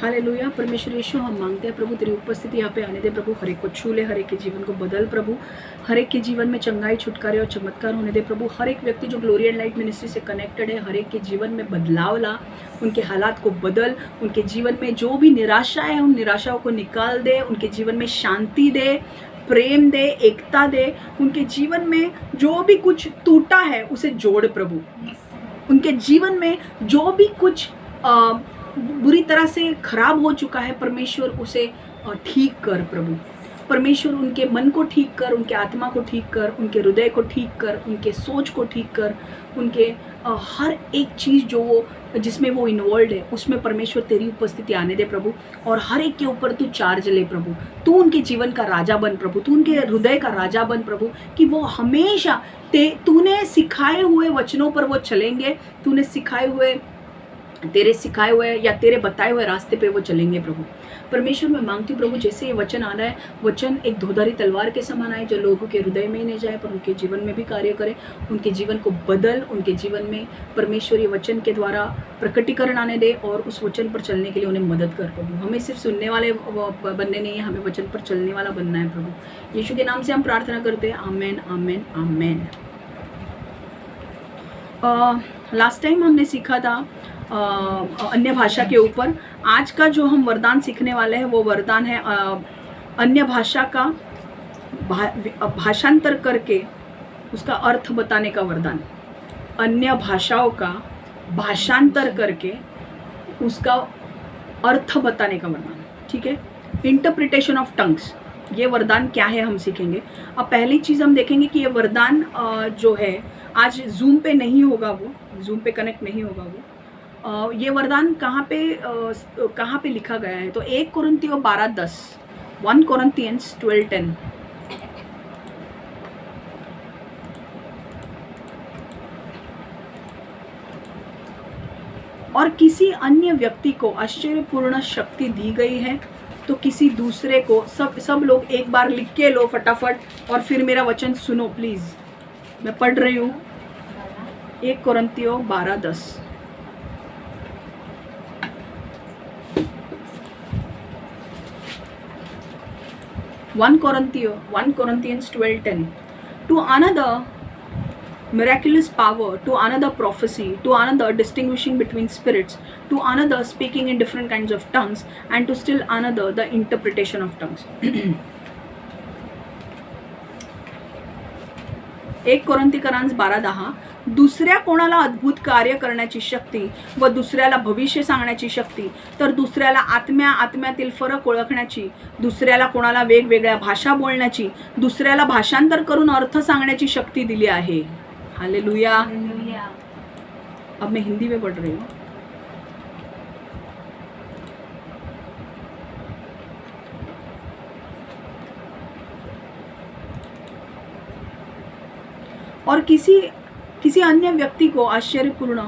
Hallelujah. परमेश्वर यीशु, हम मांगते हैं प्रभु तेरी उपस्थिति यहाँ पे आने दे प्रभु। हर एक को छू ले, हर एक के जीवन को बदल प्रभु। हर एक के जीवन में चंगाई, छुटकारे और चमत्कार होने दे प्रभु। हर एक व्यक्ति जो ग्लोरी एंड लाइट मिनिस्ट्री से कनेक्टेड है, हर एक के जीवन में बदलाव ला, उनके हालात को बदल। उनके जीवन में जो भी निराशा है उन निराशाओं को निकाल दे। उनके जीवन में शांति दे, प्रेम दे, एकता दे। उनके जीवन में जो भी कुछ टूटा है उसे जोड़ प्रभु। उनके जीवन में जो भी कुछ बुरी तरह से खराब हो चुका है परमेश्वर, उसे ठीक कर प्रभु। परमेश्वर उनके मन को ठीक कर, उनके आत्मा को ठीक कर, उनके हृदय को ठीक कर, उनके सोच को ठीक कर। उनके हर एक चीज़ जो वो जिसमें वो इन्वॉल्व है उसमें परमेश्वर तेरी उपस्थिति आने दे प्रभु। और हर एक के ऊपर तू चार्ज ले प्रभु। तू उनके जीवन का राजा बन प्रभु। तू उनके हृदय का राजा बन प्रभु, कि वो हमेशा तूने सिखाए हुए वचनों पर वो चलेंगे। तूने सिखाए हुए, तेरे सिखाए हुए या तेरे बताए हुए रास्ते पे वो चलेंगे प्रभु। परमेश्वर मैं मांगती हूँ प्रभु, जैसे ये वचन आ रहा है, वचन एक धोधारी तलवार के समान आए, जो लोगों के हृदय में ही नहीं जाए पर उनके जीवन में भी कार्य करे। उनके जीवन को बदल। उनके जीवन में परमेश्वर ये वचन के द्वारा प्रकटीकरण आने दे और उस वचन पर चलने के लिए उन्हें मदद कर प्रभु। हमें सिर्फ सुनने वाले बनने नहीं है, हमें वचन पर चलने वाला बनना है प्रभु। यीशु के नाम से हम प्रार्थना करते हैं। आमेन, आमेन, आमेन। लास्ट टाइम हमने सीखा था अन्य भाषा के ऊपर। आज का जो हम वरदान सीखने वाले हैं वो वरदान है अन्य भाषा का भाषांतर करके उसका अर्थ बताने का वरदान। अन्य भाषाओं का भाषांतर करके उसका अर्थ बताने का वरदान, ठीक है। इंटरप्रिटेशन ऑफ टंग्स, ये वरदान क्या है हम सीखेंगे। अब पहली चीज़ हम देखेंगे कि ये वरदान जो है आज जूम पे नहीं होगा, वो जूम पे कनेक्ट नहीं होगा वो। ये वरदान कहाँ पे लिखा गया है, तो 1 कोरिन्थियों 12:10, 1 Corinthians 12:10। और किसी अन्य व्यक्ति को आश्चर्यपूर्ण शक्ति दी गई है तो किसी दूसरे को, सब लोग एक बार लिख के लो फटाफट और फिर मेरा वचन सुनो प्लीज। मैं पढ़ रही हूँ 1 कोरिन्थियों 12:10। one Corinthians 12:10. To another miraculous power, to another prophecy, to another distinguishing between spirits, to another speaking in different kinds of tongues, and to still another the interpretation of tongues. 1 कोरिन्थिकरांस 12:10, दुसऱ्या कोणाला अद्भुत कार्य करण्याची शक्ती व दुसऱ्याला भविष्य सांगण्याची शक्ती, तर दुसऱ्याला आत्म्यातील फरक ओळखण्याची, दुसऱ्याला कोणाला वेगवेगळ्या भाषा बोलण्याची, दुसऱ्याला भाषांतर करून अर्थ सांगण्याची शक्ति दिली आहे। हालेलुया। अब मैं हिंदी में पढ़ रही हूँ। और किसी अन्य व्यक्ति को आश्चर्यपूर्ण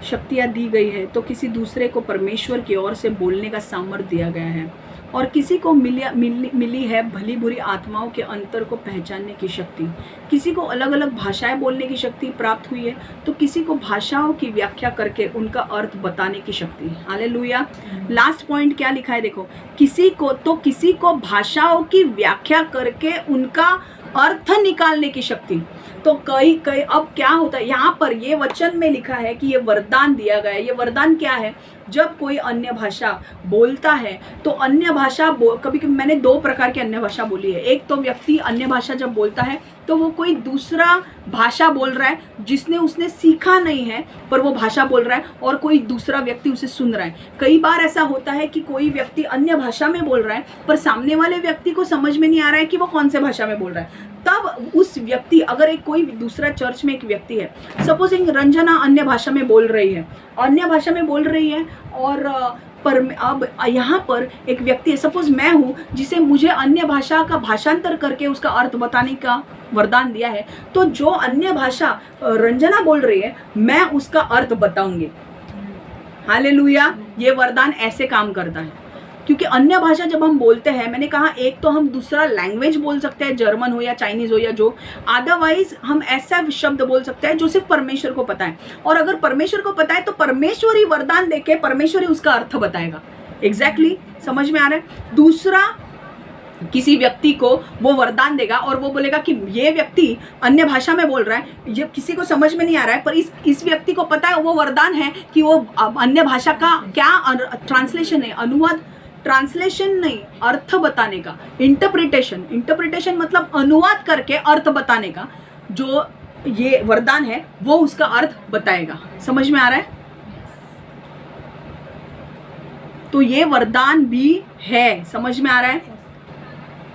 शक्तियाँ दी गई है तो किसी दूसरे को परमेश्वर की ओर से बोलने का सामर्थ्य दिया गया है। और किसी को मिली है भली बुरी आत्माओं के अंतर को पहचानने की शक्ति। किसी को अलग अलग भाषाएं बोलने की शक्ति प्राप्त हुई है तो किसी को भाषाओं की व्याख्या करके उनका अर्थ बताने की शक्ति। हालेलुया। लास्ट पॉइंट क्या लिखा है देखो, किसी को भाषाओं की व्याख्या करके उनका अर्थ निकालने की शक्ति। तो कई अब क्या होता है, यहाँ पर ये वचन में लिखा है कि ये वरदान दिया गया है। ये वरदान क्या है, जब कोई अन्य भाषा बोलता है तो अन्य भाषा कभी मैंने 2 प्रकार की अन्य भाषा बोली है। एक तो व्यक्ति अन्य भाषा जब बोलता है तो वो कोई दूसरा भाषा बोल रहा है जिसने उसने सीखा नहीं है पर वो भाषा बोल रहा है और कोई दूसरा व्यक्ति उसे सुन रहा है। कई बार ऐसा होता है कि कोई व्यक्ति अन्य भाषा में बोल रहा है पर सामने वाले व्यक्ति को समझ में नहीं आ रहा है कि वो कौन से भाषा में बोल रहा है। तब उस व्यक्ति, अगर एक कोई दूसरा चर्च में एक व्यक्ति है, सपोजिंग रंजना अन्य भाषा में बोल रही है और अब यहाँ पर एक व्यक्ति है, सपोज मैं हूँ, जिसे मुझे अन्य भाषा का भाषांतर करके उसका अर्थ बताने का वरदान दिया है, तो जो अन्य भाषा रंजना बोल रही है मैं उसका अर्थ बताऊंगी। हालेलुया। ये वरदान ऐसे काम करता है क्योंकि अन्य भाषा जब हम बोलते हैं, मैंने कहा एक तो हम दूसरा लैंग्वेज बोल सकते हैं, जर्मन हो या चाइनीज हो या जो, अदरवाइज हम ऐसा शब्द बोल सकते हैं जो सिर्फ परमेश्वर को पता है। और अगर परमेश्वर को पता है तो परमेश्वर ही वरदान देके परमेश्वर ही उसका अर्थ बताएगा। एग्जैक्टली समझ में आ रहा है। दूसरा, किसी व्यक्ति को वो वरदान देगा और वो बोलेगा कि ये व्यक्ति अन्य भाषा में बोल रहा है, ये किसी को समझ में नहीं आ रहा है, पर इस व्यक्ति को पता है वो वरदान है कि वो अन्य भाषा का क्या ट्रांसलेशन है, अनुवाद, ट्रांसलेशन नहीं, अर्थ बताने का, इंटरप्रिटेशन मतलब अनुवाद करके अर्थ बताने का, जो ये वरदान है वो उसका अर्थ बताएगा। समझ में आ रहा है? तो ये वरदान भी है, समझ में आ रहा है?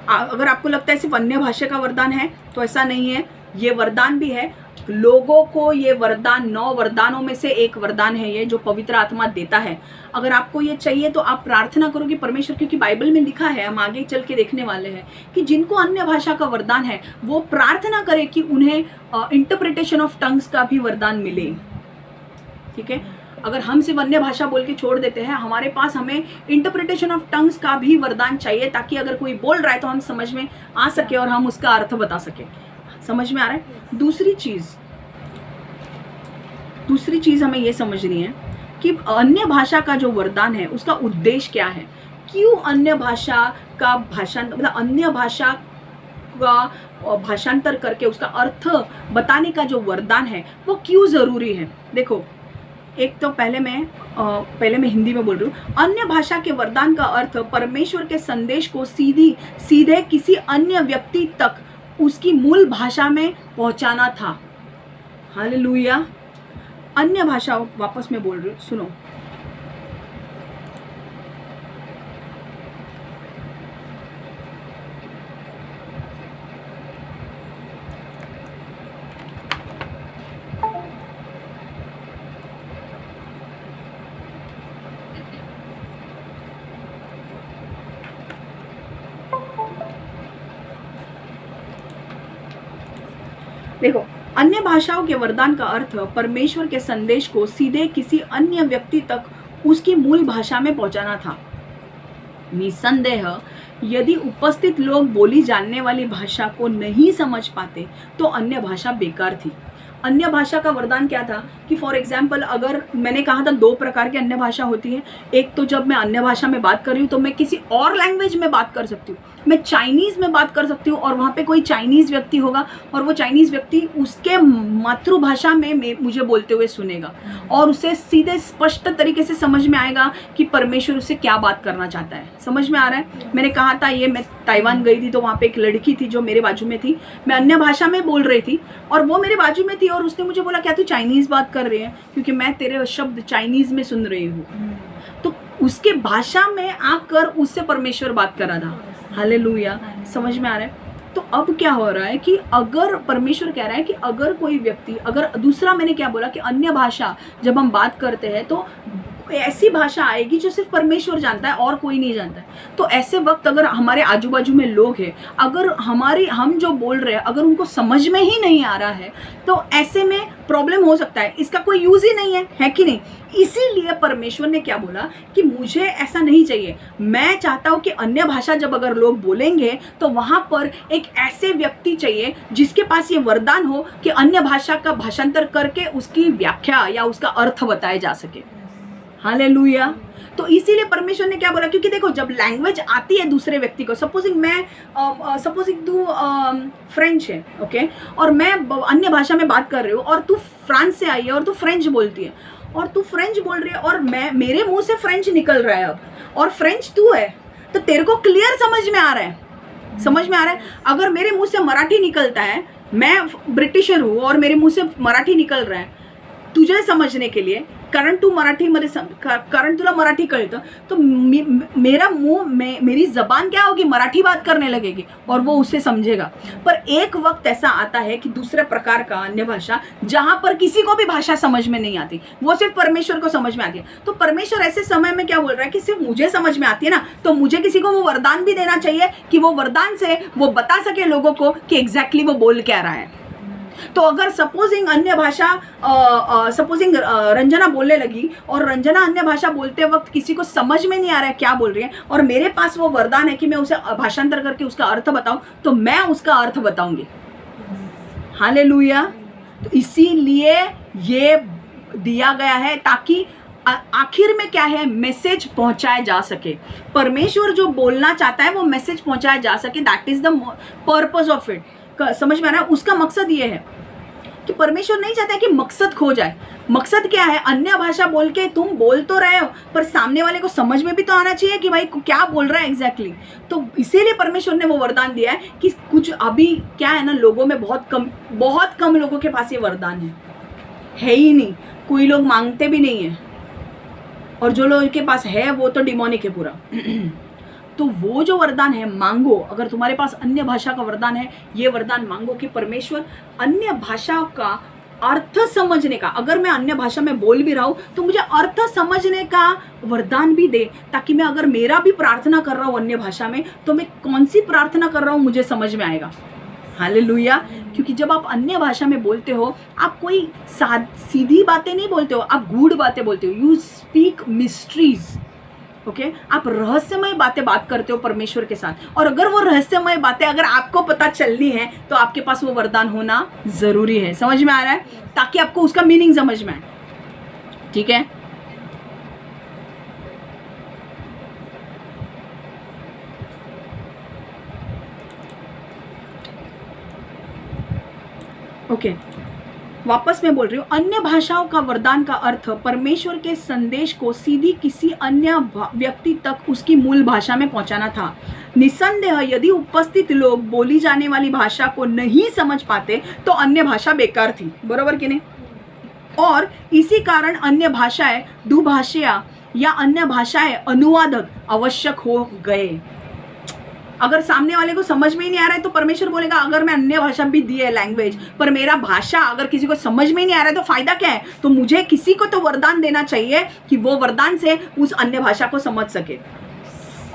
अगर आपको लगता है सिर्फ अन्य भाषा का वरदान है तो ऐसा नहीं है, ये वरदान भी है। लोगों को ये वरदान 9 वरदानों में से एक वरदान है ये, जो पवित्र आत्मा देता है। अगर आपको ये चाहिए तो आप प्रार्थना करो कि परमेश्वर, क्योंकि बाइबल में लिखा है, हम आगे चल के देखने वाले हैं कि जिनको अन्य भाषा का वरदान है वो प्रार्थना करे कि उन्हें इंटरप्रिटेशन ऑफ टंग्स का भी वरदान मिले। ठीक है, अगर हम सिर्फ अन्य भाषा बोल के छोड़ देते हैं, हमारे पास हमें इंटरप्रिटेशन ऑफ टंग्स का भी वरदान चाहिए, ताकि अगर कोई बोल रहा है तो हम समझ में आ सके और हम उसका अर्थ बता सके। समझ में आ रहा है? दूसरी चीज हमें ये समझनी है कि अन्य भाषा का जो वरदान है उसका उद्देश्य क्या है। क्यों अन्य भाषा का मतलब अन्य भाषा का भाषांतर करके उसका अर्थ बताने का जो वरदान है वो क्यों जरूरी है। देखो, एक तो पहले मैं हिंदी में बोल रही हूँ। अन्य भाषा के वरदान का अर्थ परमेश्वर के संदेश को सीधे किसी अन्य व्यक्ति तक उसकी मूल भाषा में पहुंचाना था। हालेलुया। अन्य भाषा, वापस मैं बोल रही हूँ, सुनो। देखो, अन्य भाषाओं के वरदान का अर्थ परमेश्वर के संदेश को सीधे किसी अन्य व्यक्ति तक उसकी मूल भाषा में पहुंचाना था। निसंदेह यदि उपस्थित लोग बोली जाने वाली भाषा को नहीं समझ पाते तो अन्य भाषा बेकार थी। अन्य भाषा का वरदान क्या था कि फॉर एग्जाम्पल, अगर मैंने कहा था 2 प्रकार की अन्य भाषा होती है। एक तो जब मैं अन्य भाषा में बात कर रही हूँ तो मैं किसी और लैंग्वेज में बात कर सकती हूँ, मैं चाइनीज़ में बात कर सकती हूँ और वहाँ पे कोई चाइनीज़ व्यक्ति होगा और वो चाइनीज़ व्यक्ति उसके मातृभाषा में मुझे बोलते हुए सुनेगा और उसे सीधे स्पष्ट तरीके से समझ में आएगा कि परमेश्वर उससे क्या बात करना चाहता है। समझ में आ रहा है? मैंने कहा था ये, मैं ताइवान गई थी तो वहाँ पे एक लड़की थी जो मेरे बाजू में थी, मैं अन्य भाषा में बोल रही थी और वो मेरे बाजू में थी और उसने मुझे बोला, क्या तू चाइनीज़ बात कर रही है, क्योंकि मैं तेरे शब्द चाइनीज़ में सुन रही हूँ। तो उसके भाषा में आकर उससे परमेश्वर बात कर रहा था। हालेलुया। समझ में आ रहा है? तो अब क्या हो रहा है कि अगर परमेश्वर कह रहा है कि अगर कोई व्यक्ति, अगर दूसरा मैंने क्या बोला कि अन्य भाषा जब हम बात करते हैं तो ऐसी भाषा आएगी जो सिर्फ परमेश्वर जानता है और कोई नहीं जानता है। तो ऐसे वक्त अगर हमारे आजू बाजू में लोग हैं, अगर हम जो बोल रहे हैं अगर उनको समझ में ही नहीं आ रहा है तो ऐसे में प्रॉब्लम हो सकता है, इसका कोई यूज ही नहीं है कि नहीं। इसीलिए परमेश्वर ने क्या बोला कि मुझे ऐसा नहीं चाहिए, मैं चाहता हूँ कि अन्य भाषा जब अगर लोग बोलेंगे तो वहाँ पर एक ऐसे व्यक्ति चाहिए जिसके पास ये वरदान हो कि अन्य भाषा का भाषांतर करके उसकी व्याख्या या उसका अर्थ बताया जा सके। हालेलुया। तो इसीलिए परमेश्वर ने क्या बोला, क्योंकि देखो जब लैंग्वेज आती है दूसरे व्यक्ति को, सपोजिंग तू फ्रेंच है, ओके, और मैं अन्य भाषा में बात कर रही हूँ और तू फ्रांस से आई है और तू फ्रेंच बोलती है और तू फ्रेंच बोल रही है और मेरे मुंह से फ्रेंच निकल रहा है अब, और फ्रेंच तू है तो तेरे को क्लियर समझ में आ रहा है। समझ में आ रहा है? अगर मेरे मुंह से मराठी निकलता है, मैं ब्रिटिशर हूँ और मेरे मुंह से मराठी निकल रहा है तुझे समजने के लिए, कारण तू मराठीमध्ये कारण तुला मराठी कळतं, तो मेरा मुंह मेरी जबान क्या होगी, मराठी बात करने लगेगी और वो उसे समझेगा। पर एक वक्त ऐसा आता है कि दूसरे प्रकार का अन्य भाषा जहाँ पर किसी को भी भाषा समझ में नहीं आती, वो सिर्फ परमेश्वर को समझ में आती है। तो परमेश्वर ऐसे समय में क्या बोल रहा है कि सिर्फ मुझे समझ में आती है ना, तो मुझे किसी को वो वरदान भी देना चाहिए कि वो वरदान से वो बता सके लोगों को कि एग्जैक्टली वो बोल क्या रहा है। तो अगर सपोजिंग अन्य भाषा सपोजिंग रंजना बोलने लगी और रंजना अन्य भाषा बोलते वक्त किसी को समझ में नहीं आ रहा है क्या बोल रही है और मेरे पास वो वरदान है कि मैं उसे भाषांतर करके उसका अर्थ बताऊं, तो मैं उसका अर्थ बताऊंगी। हालेलुया। तो इसीलिए ये दिया गया है ताकि आखिर में क्या है, मैसेज पहुंचाया जा सके। परमेश्वर जो बोलना चाहता है वो मैसेज पहुंचाया जा सके, that is the purpose of it. समझ में आ रहा है? उसका मकसद ये है कि परमेश्वर नहीं चाहता है कि मकसद खो जाए। मकसद क्या है, अन्य भाषा बोल के तुम बोल तो रहे हो पर सामने वाले को समझ में भी तो आना चाहिए कि भाई क्या बोल रहा है एग्जैक्टली। तो इसीलिए परमेश्वर ने वो वरदान दिया है कि कुछ अभी क्या है ना, लोगों में बहुत कम लोगों के पास ये वरदान है ही नहीं, कोई लोग मांगते भी नहीं है, और जो लोगों के पास है वो तो डिमोनिक है पूरा। तो वो जो वरदान है मांगो, अगर तुम्हारे पास अन्य भाषा का वरदान है, ये वरदान मांगो कि परमेश्वर अन्य भाषा का अर्थ समझने का, अगर मैं अन्य भाषा में बोल भी रहा हूँ तो मुझे अर्थ समझने का वरदान भी दे, ताकि मैं अगर मेरा भी प्रार्थना कर रहा हूँ अन्य भाषा में तो मैं कौन सी प्रार्थना कर रहा हूँ मुझे समझ में आएगा। हालेलुया। क्योंकि जब आप अन्य भाषा में बोलते हो, आप कोई सीधी बातें नहीं बोलते हो, आप गूढ़ बातें बोलते हो। यू स्पीक मिस्ट्रीज, ओके आप रहस्यमय बात करते हो परमेश्वर के साथ। और अगर वो रहस्यमय बातें अगर आपको पता चलनी है तो आपके पास वो वरदान होना जरूरी है। समझ में आ रहा है? ताकि आपको उसका मीनिंग समझ में आए। ठीक है, ओके वापस मैं बोल रही हूँ, अन्य भाषाओं का वरदान का अर्थ परमेश्वर के संदेश को सीधी किसी अन्य व्यक्ति तक उसकी मूल भाषा में पहुंचाना था। निसंदेह यदि उपस्थित लोग बोली जाने वाली भाषा को नहीं समझ पाते तो अन्य भाषा बेकार थी, बरोबर कि नहीं? और इसी कारण अन्य भाषाएं दुभाषिया या अन्य भाषाएं अनुवादक आवश्यक हो गए। अगर सामने वाले को समझ में ही नहीं आ रहा है तो परमेश्वर बोलेगा अगर मैं अन्य भाषा भी दी है लैंग्वेज, पर मेरा भाषा अगर किसी को समझ में ही नहीं आ रहा है तो फायदा क्या है? तो मुझे किसी को तो वरदान देना चाहिए कि वो वरदान से उस अन्य भाषा को समझ सके।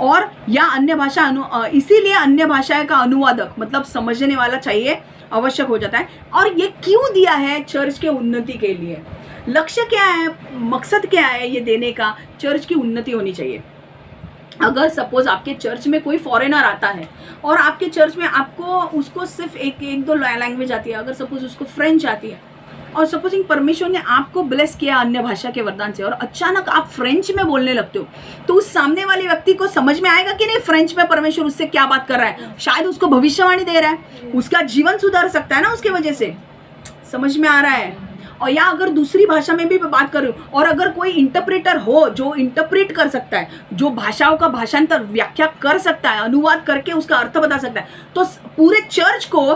और या अन्य भाषा इसीलिए अन्य भाषा का अनुवादक मतलब समझने वाला चाहिए, आवश्यक हो जाता है। और ये क्यों दिया है? चर्च के उन्नति के लिए। लक्ष्य क्या है, मकसद क्या है ये देने का? चर्च की उन्नति होनी चाहिए। अगर सपोज आपके चर्च में कोई फॉरेनर आता है और आपके चर्च में आपको उसको सिर्फ एक दो लैंग्वेज आती है, अगर सपोज उसको फ्रेंच आती है और सपोजिंग परमेश्वर ने आपको ब्लेस किया अन्य भाषा के वरदान से और अचानक आप फ्रेंच में बोलने लगते हो, तो उस सामने वाले व्यक्ति को समझ में आएगा कि नहीं फ्रेंच में परमेश्वर उससे क्या बात कर रहा है? शायद उसको भविष्यवाणी दे रहा है, उसका जीवन सुधर सकता है ना उसके वजह से। समझ में आ रहा है? और या अगर दूसरी भाषा में भी मैं बात कर रही हूँ और अगर कोई इंटरप्रेटर हो जो इंटरप्रेट कर सकता है, जो भाषाओं का भाषांतर व्याख्या कर सकता है, अनुवाद करके उसका अर्थ बता सकता है, तो पूरे चर्च को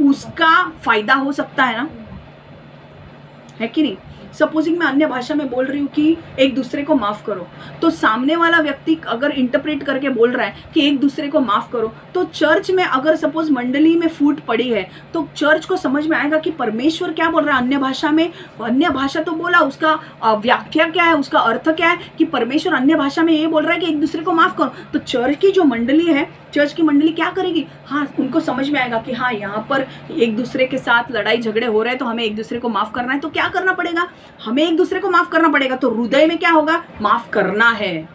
उसका फायदा हो सकता है ना, है कि नहीं? सपोजिंग मैं अन्य भाषा में बोल रही हूँ कि एक दूसरे को माफ करो, तो सामने वाला व्यक्ति अगर इंटरप्रेट करके बोल रहा है कि एक दूसरे को माफ करो, तो चर्च में अगर सपोज मंडली में फूट पड़ी है तो चर्च को समझ में आएगा कि परमेश्वर क्या बोल रहा है अन्य भाषा में। अन्य भाषा तो बोला, उसका व्याख्या क्या है, उसका अर्थ क्या है कि परमेश्वर अन्य भाषा में ये बोल रहा है कि एक दूसरे को माफ करो। तो चर्च की जो मंडली है, चर्च की मंडली क्या करेगी? हाँ, उनको समझ में आएगा कि हाँ यहाँ पर एक दूसरे के साथ लड़ाई झगड़े हो रहे हैं तो हमें एक दूसरे को माफ करना है। तो क्या करना पड़ेगा? हमें एक दूसरे को माफ करना पड़ेगा। तो हृदय में क्या होगा? माफ करना है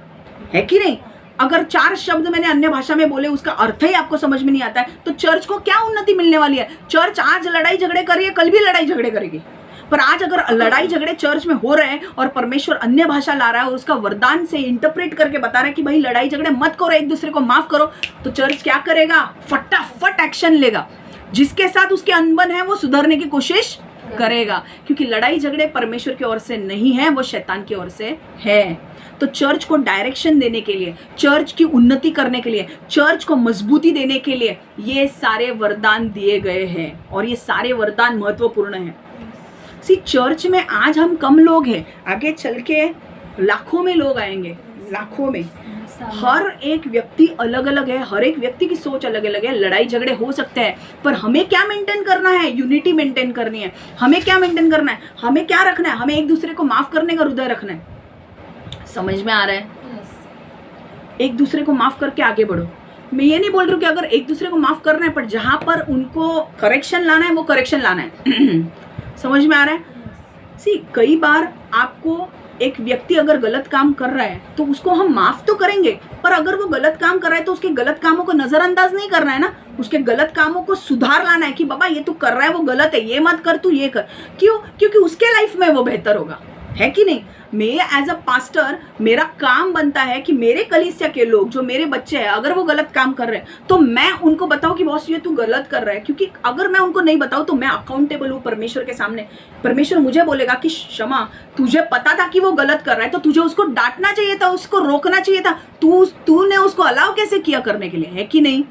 कि नहीं? अगर 4 शब्द मैंने अन्य भाषा में बोले, उसका अर्थ ही आपको समझ में नहीं आता है, तो चर्च को क्या उन्नति मिलने वाली है? चर्च आज लड़ाई झगड़े कर रही है, कल भी लड़ाई झगड़े करेगी। पर आज अगर लड़ाई झगड़े चर्च में हो रहे हैं और परमेश्वर अन्य भाषा ला रहा है और उसका वरदान से इंटरप्रेट करके बता रहा है कि भाई लड़ाई झगड़े मत करो, एक दूसरे को माफ करो, तो चर्च क्या करेगा? फटाफट एक्शन लेगा। जिसके साथ उसके अनबन है वो सुधरने की कोशिश करेगा, क्योंकि लड़ाई झगड़े परमेश्वर की ओर से नहीं है, वो शैतान की ओर से है। तो चर्च को डायरेक्शन देने के लिए, चर्च की उन्नति करने के लिए, चर्च को मजबूती देने के लिए ये सारे वरदान दिए गए हैं और ये सारे वरदान महत्वपूर्ण हैं। चर्च में आज हम कम लोग हैं, आगे चल के लाखों में लोग आएंगे, लाखों में। हर एक व्यक्ति अलग अलग है, हर एक व्यक्ति की सोच अलग अलग है, लड़ाई झगड़े हो सकते हैं, पर हमें क्या मेंटेन करना है? यूनिटी मेंटेन करनी है। हमें क्या मेंटेन करना है? हमें क्या रखना है? हमें एक दूसरे को माफ करने का हृदय रखना है। समझ में आ रहा है? एक दूसरे को माफ करके आगे बढ़ो। मैं ये नहीं बोल रही हूँ कि अगर एक दूसरे को माफ करना है, पर जहां पर उनको करेक्शन लाना है वो करेक्शन लाना है। समझ में आ रहा है? कई बार आपको एक व्यक्ति अगर गलत काम कर रहा है तो उसको हम माफ तो करेंगे, पर अगर वो गलत काम कर रहा है तो उसके गलत कामों को नजरअंदाज नहीं करना है ना, उसके गलत कामों को सुधार लाना है कि बाबा ये तू कर रहा है वो गलत है, ये मत कर, तू ये कर। क्यों? क्योंकि उसके लाइफ में वो बेहतर होगा, है कि नहीं? मैं एज अ पास्टर मेरा काम बनता है कि मेरे कलीसिया के लोग जो मेरे बच्चे हैं अगर वो गलत काम कर रहे हैं तो मैं उनको बताऊं कि बॉस ये तू गलत कर रहा है, क्योंकि अगर मैं उनको नहीं बताऊं तो मैं अकाउंटेबल हूं परमेश्वर के सामने। परमेश्वर मुझे बोलेगा कि क्षमा, तुझे पता था कि वो गलत कर रहा है तो तुझे उसको डांटना चाहिए था, उसको रोकना चाहिए था, तूने उसको अलाउ कैसे किया करने के लिए, है कि नहीं?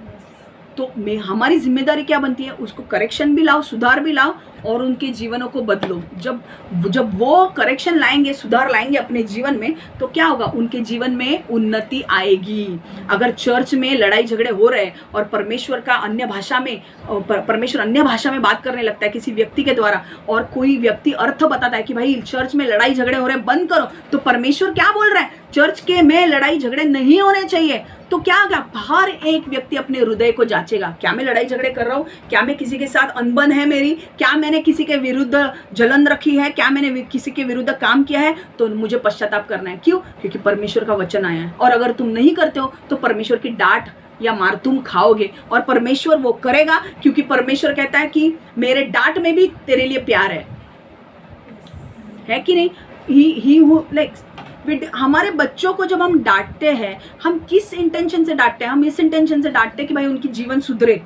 तो हमारी जिम्मेदारी क्या बनती है, उसको करेक्शन भी लाओ, सुधार भी लाओ और उनके जीवनों को बदलो। जब वो करेक्शन लाएंगे, सुधार लाएंगे अपने जीवन में, तो क्या होगा, उनके जीवन में उन्नति आएगी। अगर चर्च में लड़ाई झगड़े हो रहे हैं और परमेश्वर अन्य भाषा में बात करने लगता है किसी व्यक्ति के द्वारा, और कोई व्यक्ति अर्थ बताता है कि भाई चर्च में लड़ाई झगड़े हो रहे हैं, बंद करो, तो परमेश्वर क्या बोल रहा है, चर्च के में लड़ाई झगड़े नहीं होने चाहिए। तो क्या होगा, हर एक व्यक्ति अपने हृदय को जांचेगा, क्या मैं लड़ाई झगड़े कर रहा हूँ, क्या मैं किसी के साथ अनबन है मेरी, क्या मैंने किसी के विरुद्ध जलन रखी है, क्या मैंने किसी के विरुद्ध काम किया है, तो मुझे पश्चाताप करना है। क्यों? क्योंकि परमेश्वर का वचन आया है, और अगर तुम नहीं करते हो तो परमेश्वर की डांट या मार तुम खाओगे, और परमेश्वर वो करेगा, क्योंकि परमेश्वर कहता है कि मेरे डांट में भी तेरे लिए प्यार है कि नहीं? ही लाइक हमारे बच्चों को जब हम डांटते हैं, हम किस इंटेंशन से डांटते हैं? हम इस इंटेंशन से डांटते हैं कि भाई उनकी जीवन सुधरे,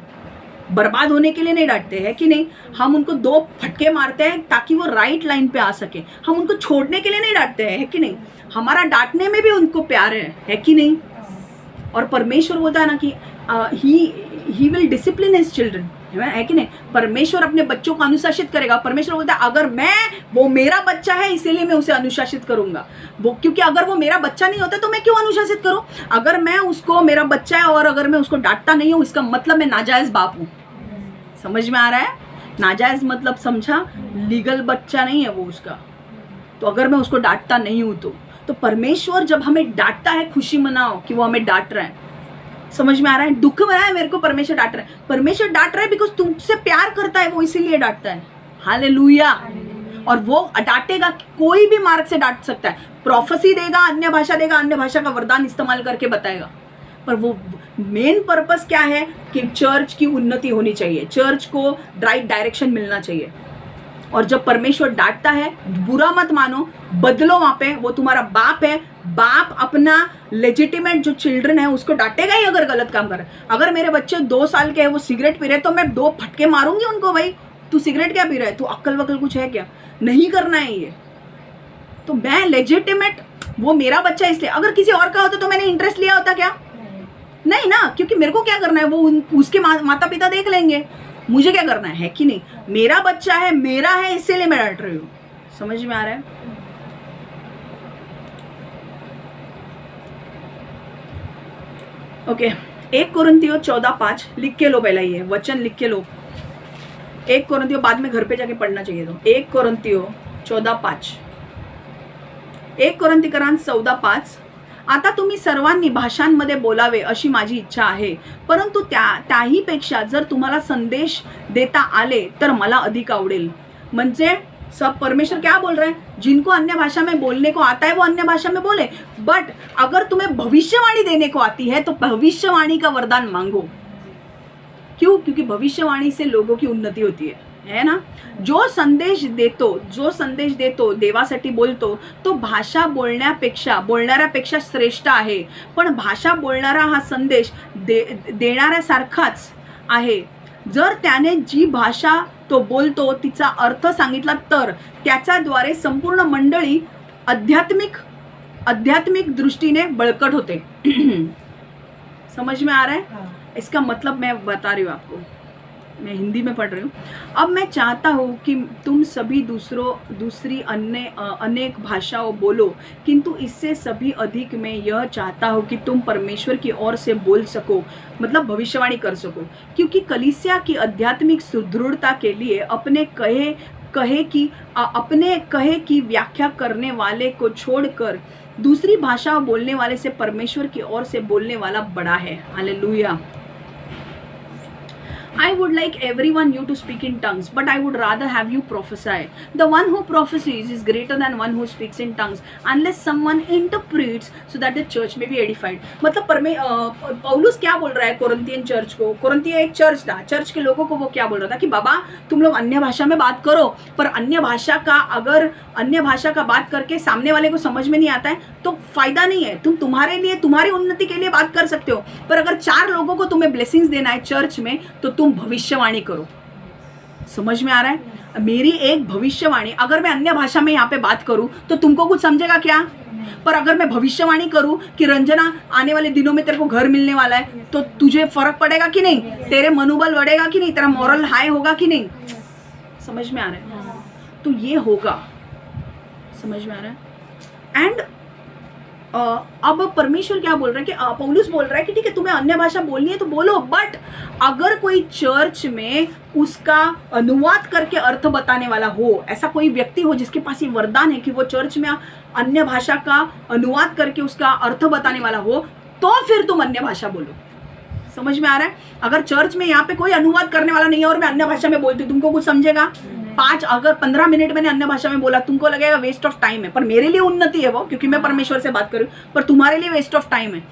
बर्बाद होने के लिए नहीं डांटते हैं कि नहीं? हम उनको 2 फटके मारते हैं ताकि वो राइट लाइन पे आ सके, हम उनको छोड़ने के लिए नहीं डांटते हैं, है कि नहीं? हमारा डांटने में भी उनको प्यार है कि नहीं? और परमेश्वर बोलता है ना कि he will discipline his children, है कि नहीं? परमेश्वर अपने बच्चों को अनुशासित करेगा। परमेश्वर बोलता है अगर वो मेरा बच्चा है इसीलिए मैं उसे अनुशासित करूंगा, क्योंकि अगर वो मेरा बच्चा नहीं होता तो मैं क्यों अनुशासित करूं? अगर मैं उसको, मेरा बच्चा है और अगर मैं उसको डांटता नहीं हूं, इसका मतलब मैं नाजायज बाप हूं। समझ में आ रहा है? नाजायज मतलब समझा, लीगल बच्चा नहीं है वो उसका। तो अगर मैं उसको डांटता नहीं हूं तो परमेश्वर जब हमें डांटता है, खुशी मनाओ कि वो हमें डांट रहा है। समझ में आ रहा है? दुख में है मेरे को, परमेश्वर डांट रहा है। परमेश्वर डांट रहा है बिकॉज तुमसे प्यार करता है, वो इसीलिए डांटता है। हालेलुया। और वो डांटेगा, कोई भी मार्ग से डांट सकता है, प्रोफेसी देगा, अन्य भाषा देगा, अन्य भाषा का वरदान इस्तेमाल करके बताएगा, पर वो मेन पर्पस क्या है कि चर्च की उन्नति होनी चाहिए, चर्च को राइट डायरेक्शन मिलना चाहिए। और जब परमेश्वर डांटता है, बुरा मत मानो, बदलो। वहां पे वो तुम्हारा बाप है, बाप अपना लेजिटिमेट जो चिल्ड्रन है उसको डांटेगा ही अगर गलत काम करे। अगर मेरे बच्चे 2 साल के हैं, वो सिगरेट पी रहे, तो मैं 2 फटके मारूंगी उनको, भाई तू सिगरेट क्या पी रहा है, तू अक्ल वक्ल कुछ है क्या? नहीं करना है ये। तो मैं लेजिटिमेट, वो मेरा बच्चा इसलिए, अगर किसी और का होता तो मैंने इंटरेस्ट लिया होता क्या? नहीं ना, क्योंकि मेरे को क्या करना है, वो उसके माता पिता देख लेंगे, मुझे क्या करना है कि नहीं? मेरा बच्चा है, मेरा है, इसीलिए मैं डांट रही हूँ। समझ में आ रहा है? ओके, 1 कोरिन्थियों 14:5 लिख के लो, पहला ये वचन लिख के लो। 1 कोरिन्थियों बाद में घर पे जाके पढ़ना चाहिए। तो 1 कोरिन्थियों 14:5, 1 कोरिन्थीकरांत 14:5, आता तुम्ही सर्वांनी भाषांमध्ये बोलावे अशी माझी इच्छा आहे, परंतु त्याहीपेक्षा जर तुम्हाला संदेश देता आले तर मला अधिक आवडेल। म्हणजे सब परमेश्वर क्या बोल रहे हैं, जिनको अन्य भाषा में बोलने को आता है वो अन्य भाषा में बोले, बट अगर तुम्हें भविष्यवाणी देने को आती है तो भविष्यवाणी का वरदान मांगो। क्यों? क्योंकि भविष्यवाणी से लोगों की उन्नति होती है ना? जो संदेश देतो देवासाठी बोलतो तो भाषा बोलणाऱ्यापेक्षा श्रेष्ठ आहे, पण भाषा बोलणारा हा संदेश देणाऱ्यासारखाच आहे। जर त्याने जी भाषा तो बोलतो तिचा अर्थ सांगितला तर त्याच्याद्वारे संपूर्ण मंडळी आध्यात्मिक दृष्टीने बळकट होते। समझ में आ रहा है? इसका मतलब मैं बता रही हूँ आपको, मैं हिंदी में पढ़ रही हूँ। अब मैं चाहता हूँ कि तुम सभी दूसरी अनेक भाषाओं बोलो, किंतु इससे सभी अधिक मैं यह चाहता हूँ कि तुम परमेश्वर की ओर से बोल सको, मतलब भविष्यवाणी कर सको, क्योंकि कलीसिया की आध्यात्मिक सुदृढ़ता के लिए अपने कहे की व्याख्या करने वाले को छोड़कर दूसरी भाषा बोलने वाले से परमेश्वर की ओर से बोलने वाला बड़ा है। Hallelujah. I would like everyone you to speak in tongues, but I would rather have you prophesy. The one who prophesies is greater than one who speaks in tongues, unless someone interprets so that the church may be edified. मतलब पौलुस क्या बोल रहा है Corinthian church को? कोरिन्थिया एक church था, church के लोगों को वो क्या बोल रहा था कि बाबा तुम लोग अन्य भाषा में बात करो, पर अगर अन्य भाषा का बात करके सामने वाले को समझ में नहीं आता है तो फायदा नहीं है। तुम तुम्हारे लिए, तुम्हारी उन्नति के लिए बात कर सकते हो, पर अगर 4 लोगों को तुम्हें ब्लेसिंग्स देना है चर्च में तो तुम भविष्यवाणी करो। समझ में आ रहा है? मेरी एक भविष्यवाणी, अगर मैं अन्य भाषा में यहाँ पे बात करूँ तो तुमको कुछ समझेगा क्या? पर अगर मैं भविष्यवाणी करूँ कि रंजना आने वाले दिनों में तेरे को घर मिलने वाला है, तो तुझे फर्क पड़ेगा कि नहीं? तेरे मनोबल बढ़ेगा कि नहीं? तेरा मॉरल हाई होगा कि नहीं? समझ में आ रहा है? तो ये होगा। समझ में आ रहा है? एंड अब परमेश्वर क्या बोल रहा है कि पौलुस बोल रहा है कि ठीक है तुम्हें अन्य भाषा बोलनी है तो बोलो, बट अगर कोई चर्च में उसका अनुवाद करके अर्थ बताने वाला हो, ऐसा कोई व्यक्ति हो जिसके पास ये वरदान है कि वो चर्च में अन्य भाषा का अनुवाद करके उसका अर्थ बताने वाला हो, तो फिर तुम अन्य भाषा बोलो। समझ में आ रहा है? अगर चर्च में यहाँ पे कोई अनुवाद करने वाला नहीं है और मैं अन्य भाषा में बोलती हूँ, तुमको कुछ समझेगा? 15 मिनट मैंने अन्य भाषा में बोला, तुमको लगेगा वेस्ट ऑफ टाइम है, पर मेरे लिए उन्नति है वो, क्योंकि मैं परमेश्वर से बात करूँ, पर तुम्हारे लिए वेस्ट ऑफ टाइम है।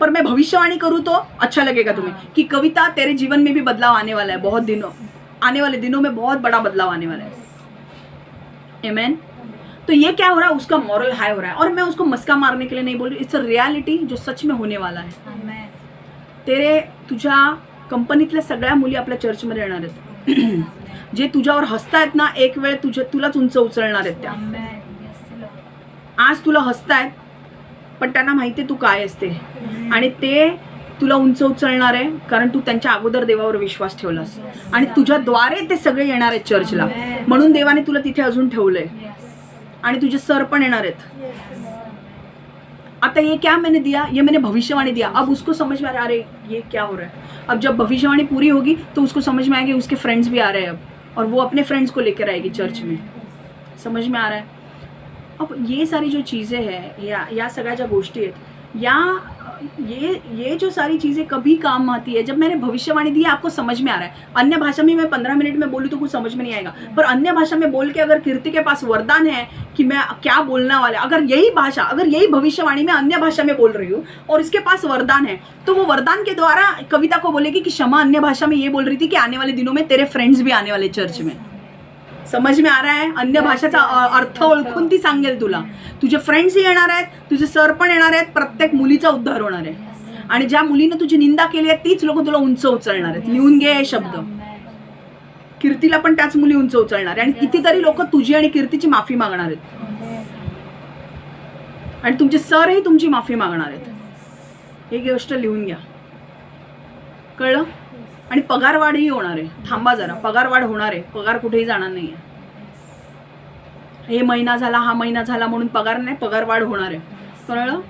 पर मैं भविष्यवाणी करूँ तो अच्छा लगेगा तुम्हें कि कविता तेरे जीवन में भी बदलाव आने वाला है, आने वाले दिनों में बहुत बड़ा बदलाव आने वाला है। आमेन। तो ये क्या हो रहा है? उसका मॉरल हाई हो रहा है, और मैं उसको मस्का मारने के लिए नहीं बोल रही, इट्स अ रियलिटी जो सच में होने वाला है। तुझ्या कंपनीतल्या सगळ्या मुली आपल्या चर्चमध्ये येणार आहेत जे तुझ्यावर हसतायत ना, एक वेळ तुलाच उंच उचलणार आहेत त्या। आज तुला हसतायत पण त्यांना माहिती तू काय असते, आणि ते तुला उंच उचलणार आहे कारण तू त्यांच्या अगोदर देवावर विश्वास ठेवलास, आणि तुझ्याद्वारे ते सगळे येणार आहेत चर्चला, म्हणून देवाने तुला तिथे अजून ठेवलंय, आणि तुझे सर पण येणार आहेत। आता ये क्या मैंने दिया? ये मैंने भविष्यवाणी दिया। अब उसको समझ में आ रहा है, अरे ये क्या हो रहा है? अब जब भविष्यवाणी पूरी होगी तो उसको समझ में आएगी उसके फ्रेंड्स भी आ रहे हैं अब, और वो अपने फ्रेंड्स को लेकर आएगी चर्च में। समझ में आ रहा है? अब ये सारी जो चीज़ें हैं या सगळ्या ज्या गोष्टी आहेत, या ये जो सारी चीज़ें कभी काम आती है जब मैंने भविष्यवाणी दी है, आपको समझ में आ रहा है। अन्य भाषा में मैं 15 मिनट में बोलूँ तो कुछ समझ में नहीं आएगा, पर अन्य भाषा में बोल के अगर कीर्ति के पास वरदान है कि मैं क्या बोलने वाला, अगर यही भविष्यवाणी में अन्य भाषा में बोल रही हूँ और इसके पास वरदान है, तो वो वरदान के द्वारा कविता को बोलेगी कि क्षमा अन्य भाषा में ये बोल रही थी कि आने वाले दिनों में तेरे फ्रेंड्स भी आने वाले चर्च में। समझ में आ रहा है? अन्य भाषेचा अर्थ ओळखून ती सांगेल तुला, तुझे फ्रेंड्स येणार आहेत, तुझे सर पण येणार आहेत, प्रत्येक मुलीचा उद्धार होणार आहे, आणि ज्या मुलीने तुझी निंदा केली आहे तीच लोक तुला उंच उचलणार आहेत। लिहून घे हे शब्द। कीर्तीला पण त्याच मुली उंच उचलणार आहे, आणि कितीतरी लोक तुझी आणि कीर्तीची माफी मागणार आहेत, आणि तुमचे सरही तुमची माफी मागणार आहेत। ही गोष्ट लिहून घ्या, कळलं? आणि पगारवाढही होणार आहे। थांबा जरा, पगारवाढ होणार आहे, पगार कुठेही जाणार नाही आहे। हे महिना झाला, हा महिना झाला म्हणून पगार नाही, पगारवाढ होणार आहे, कळलं?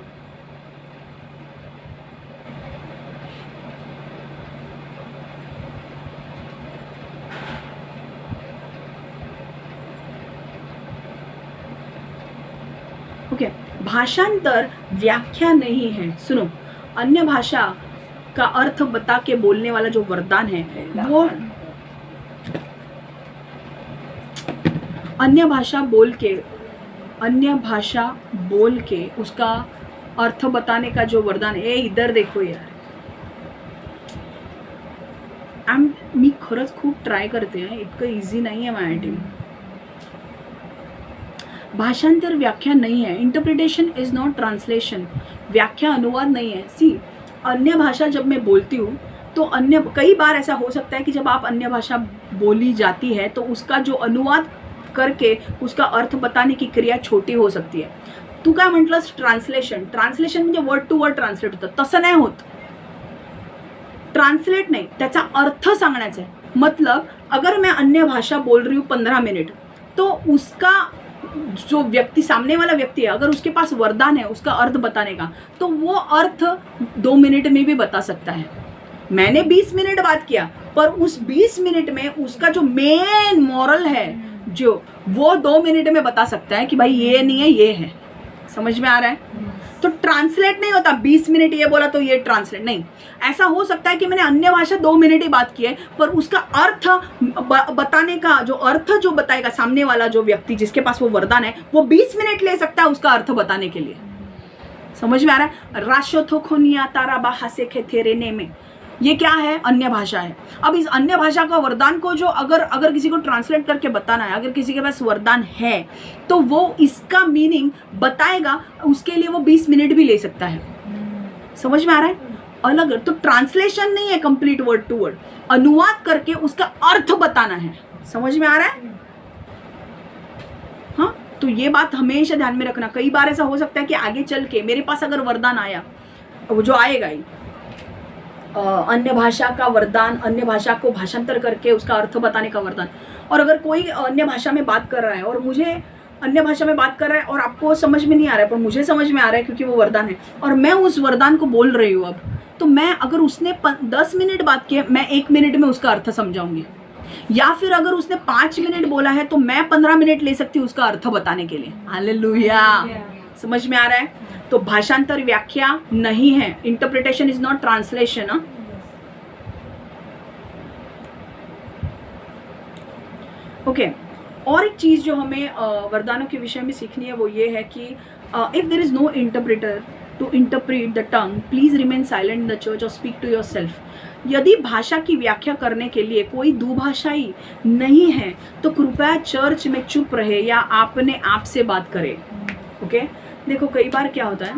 ओके, भाषांतर व्याख्या नहीं है। सुनो, अन्य भाषा का अर्थ बता के बोलने वाला जो वरदान है, वो अन्य भाषा बोल के उसका अर्थ बताने का जो वरदान है, इधर देखो यार, मी खरंच खूप ट्राय करते हैं, इतकं इजी नहीं है माझ्या टीम। भाषांतर व्याख्या नहीं है, इंटरप्रिटेशन इज नॉट ट्रांसलेशन। व्याख्या अनुवाद नहीं है। सी, अन्य भाषा जब मैं बोलती हूँ तो कई बार ऐसा हो सकता है कि जब आप अन्य भाषा बोली जाती है तो उसका जो अनुवाद करके उसका अर्थ बताने की क्रिया छोटी हो सकती है। तू काय म्हटलंस? ट्रान्सलेशन म्हणजे वर्ड टू वर्ड ट्रान्सलेट होतं, तसं नाही होत। ट्रान्सलेट नहीं, त्याचा अर्थ सांगण्याचा आहे। मतलब अगर मैं अन्य भाषा बोल रही हूँ 15 मिनट, तो उसका जो व्यक्ति, सामने वाला व्यक्ति है, अगर उसके पास वरदान है उसका अर्थ बताने का, तो वो अर्थ 2 मिनट में भी बता सकता है। मैंने 20 मिनट बात किया, पर उस 20 मिनट में उसका जो मेन मॉरल है जो वो 2 मिनट में बता सकता है कि भाई ये नहीं है, ये है। समझ में आ रहा है? तो ट्रांसलेट नहीं होता 20 मिनट ये बोला तो ये ट्रांसलेट नहीं। ऐसा हो सकता है कि मैंने अन्य भाषा 2 मिनट ही बात की है, पर उसका अर्थ बताने का जो अर्थ जो बताएगा सामने वाला जो व्यक्ति जिसके पास वो वरदान है, वो 20 मिनट ले सकता है उसका अर्थ बताने के लिए। समझ में आ रहा है? राशोथोखोनिया ताराबा हसे खे थेरे ने में, ये क्या है? अन्य भाषा है। अब इस अन्य भाषा का वरदान को जो अगर किसी को ट्रांसलेट करके बताना है, अगर किसी के पास वरदान है तो वो इसका मीनिंग बताएगा, उसके लिए वो 20 मिनट भी ले सकता है। समझ में आ रहा है? अलग तो ट्रांसलेशन नहीं है कंप्लीट वर्ड टू वर्ड, अनुवाद करके उसका अर्थ बताना है। समझ में आ रहा है? हाँ, तो ये बात हमेशा ध्यान में रखना। कई बार ऐसा हो सकता है कि आगे चल के मेरे पास अगर वरदान आया, वो जो आएगा ही अन्य भाषा का वरदान, अन्य भाषा को भाषांतर करके उसका अर्थ बताने का वरदान, और अगर कोई अन्य भाषा में बात कर रहा है और मुझे अन्य भाषा में बात कर रहा है और आपको समझ में नहीं आ रहा है पर मुझे समझ में आ रहा है क्योंकि वो वरदान है, और मैं उस वरदान को बोल रही हूँ अब, तो मैं अगर उसने 10 मिनट बात की, मैं 1 मिनट में उसका अर्थ समझाऊंगी। या फिर अगर उसने 5 मिनट बोला है तो मैं 15 मिनट ले सकती हूँ उसका अर्थ बताने के लिए। हालेलुया! समझ में आ रहा है? तो भाषांतर व्याख्या नहीं है, interpretation is not translation. Okay, और एक चीज जो हमें वरदानों के विषय में सीखनी है वो ये है कि if there is no interpreter to interpret the tongue, please remain silent in the church और स्पीक टू योरसेल्फ। यदि भाषा की व्याख्या करने के लिए कोई दुभाषाई नहीं है तो कृपया चर्च में चुप रहे या अपने आप से बात करे। ओके, देखो कई बार क्या होता है,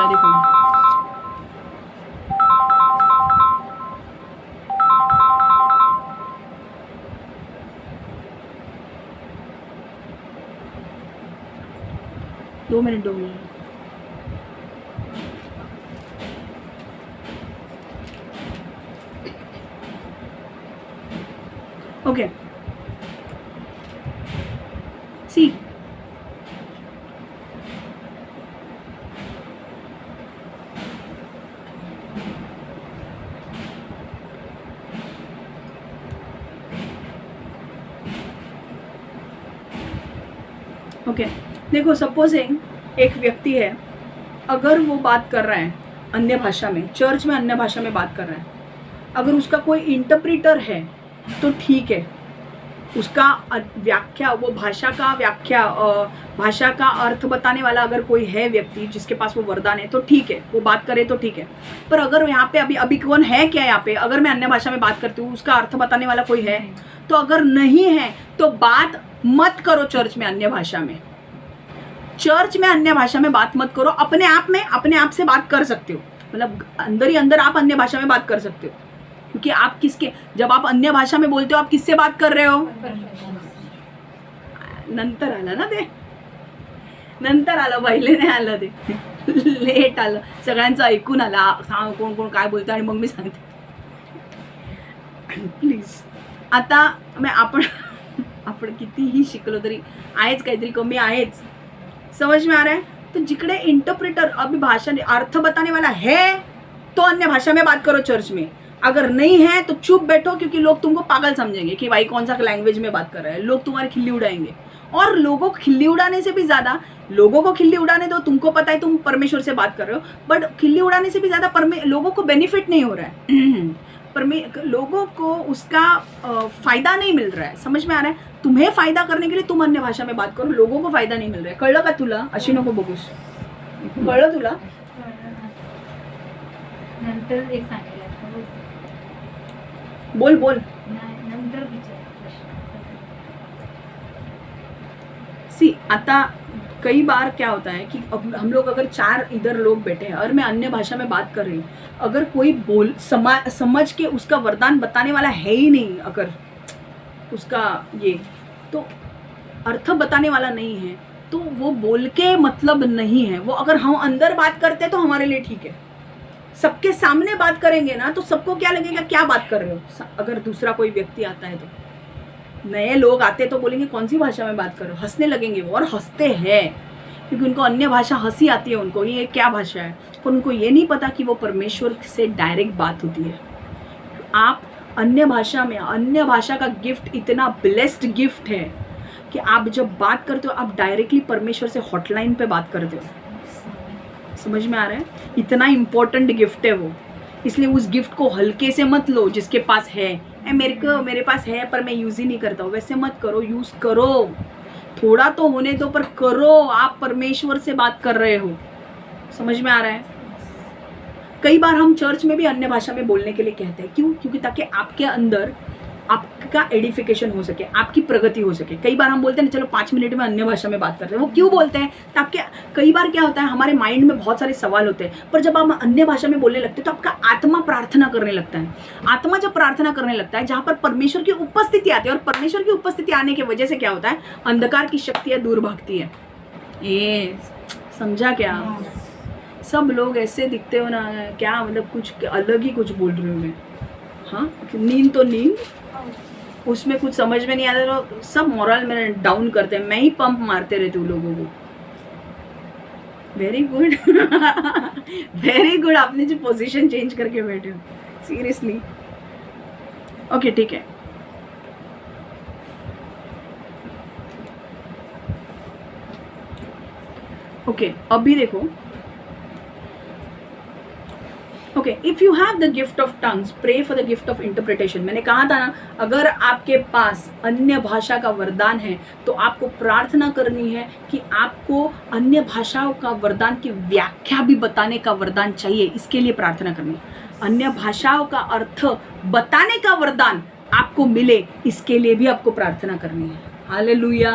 देखो 2 मिनट। ओके, सी ओके, देखो सपोजिंग एक व्यक्ति है, अगर वो बात कर रहा है अन्य भाषा में, चर्च में अन्य भाषा में बात कर रहा है, अगर उसका कोई इंटरप्रेटर है तो ठीक है, उसका व्याख्या, वो भाषा का अर्थ बताने वाला अगर कोई है व्यक्ति जिसके पास वो वरदान है तो ठीक है, वो बात करे तो ठीक है। पर अगर यहाँ पे अभी कौन है क्या यहाँ पे, अगर मैं अन्य भाषा में बात करती हूँ उसका अर्थ बताने वाला कोई है, तो अगर नहीं है तो बात मत करो चर्च में अन्य भाषा में। चर्च में अन्य भाषा में बात मत करो, अपने आप से बात कर सकते हो, मतलब अंदर ही अंदर आप अन्य भाषा में बात कर सकते हो, क्योंकि आप जब आप अन्य भाषा में बोलते हो आप किससे बात कर रहे हो? नंतर आलं ना ते, नंतर आलं, पहिले नाही आलं ते, लेट आलं, सगळ्यांचं ऐकून आलं, सांग कोण कोण काय बोलतं आणि मग मी सांगते। प्लीज आता आपण कितीही शिकलो तरी आहेच काहीतरी कमी आहेच। समझ में आ रहा है? तो जिकडे इंटरप्रेटर अभी भाषा अर्थ बताने वाला है तो अन्य भाषा में बात करो चर्च में, अगर नहीं है तो चुप बैठो, क्योंकि लोग तुमको पागल समझेंगे कि भाई कौन सा लैंग्वेज में बात कर रहा है, लोग तुम्हारी खिल्ली उड़ाएंगे। और लोगों को खिल्ली उड़ाने से भी ज़्यादा, लोगों को खिल्ली उड़ाने दो, तुमको पता है तुम परमेश्वर से बात कर रहे हो, बट खिल्ली उड़ाने से भी ज़्यादा लोगों को बेनिफिट नहीं हो रहा है, लोगों को उसका फायदा नहीं मिल रहा है। समझ में आ रहा है? तुम्हें फायदा करने के लिए तुम अन्य भाषा में बात करो, लोगों को फायदा नहीं मिल रहा है। कळलं का तुला? अशी नको बघूस, कळलं तुला? नंतर एक सांगेल, बोल नंतर सी। आता कई बार क्या होता है कि अब हम लोग अगर 4 इधर लोग बैठे हैं और मैं अन्य भाषा में बात कर रही हूँ, अगर कोई समझ के उसका वरदान बताने वाला है ही नहीं, अगर उसका ये तो अर्थ बताने वाला नहीं है, तो वो बोल के मतलब नहीं है। वो अगर हम अंदर बात करते हैं तो हमारे लिए ठीक है, सबके सामने बात करेंगे ना तो सबको क्या लगेगा, क्या बात कर रहे हो। अगर दूसरा कोई व्यक्ति आता है तो, नए लोग आते तो बोलेंगे कौन सी भाषा में बात कर रहे हो, हंसने लगेंगे वो, और हंसते हैं क्योंकि उनको अन्य भाषा हंसी आती है, उनको ये क्या भाषा है, पर उनको ये नहीं पता कि वो परमेश्वर से डायरेक्ट बात होती है। आप अन्य भाषा में, अन्य भाषा का गिफ्ट इतना ब्लेस्ड गिफ्ट है कि आप जब बात करते हो आप डायरेक्टली परमेश्वर से हॉटलाइन पे बात करते हो। समझ में आ रहा है? इतना इम्पोर्टेंट गिफ्ट है वो, इसलिए उस गिफ्ट को हल्के से मत लो। जिसके पास है, मेरे पास है पर मैं यूज़ ही नहीं करता हूँ, वैसे मत करो, यूज़ करो। थोड़ा तो होने दो पर करो। आप परमेश्वर से बात कर रहे हो। समझ में आ रहा है? कई बार हम चर्च में भी अन्य भाषा में बोलने के लिए कहते हैं, क्यों? क्योंकि ताकि आपके अंदर आपका एडिफिकेशन हो सके, आपकी प्रगति हो सके। कई बार हम बोलते हैं चलो 5 मिनट में अन्य भाषा में बात करते हैं। वो क्यों बोलते हैं? ताकि कई बार क्या होता है, हमारे माइंड में बहुत सारे सवाल होते हैं, पर जब हम अन्य भाषा में बोलने लगते हैं तो आपका आत्मा प्रार्थना करने लगता है। आत्मा जब प्रार्थना करने लगता है, जहाँ पर परमेश्वर की उपस्थिति आती है, और परमेश्वर की उपस्थिति आने की वजह से क्या होता है, अंधकार की शक्तियाँ दूर भागती है। ये समझा क्या? सब लोग ऐसे दिखते हो ना, क्या मतलब कुछ अलग ही कुछ बोल रहे हो मैं। हाँ, नींद तो नींद, उसमें कुछ समझ में नहीं आता तो सब मोरल में डाउन करते हैं। मैं ही पंप मारते रहती हूँ लोगों को। वेरी गुड वेरी गुड, आपने जो पोजीशन चेंज करके बैठे हो, सीरियसली। ओके, ठीक है। ओके, अभी देखो। Okay, if you have the gift of tongues, pray for the gift of interpretation. मैंने कहा था ना, अगर आपके पास अन्य भाषा का वरदान है तो आपको प्रार्थना करनी है कि आपको अन्य भाषाओं का वरदान की व्याख्या भी बताने का वरदान चाहिए। इसके लिए प्रार्थना करनी है। अन्य भाषाओं का अर्थ बताने का वरदान आपको मिले, इसके लिए भी आपको प्रार्थना करनी है। हालेलुया।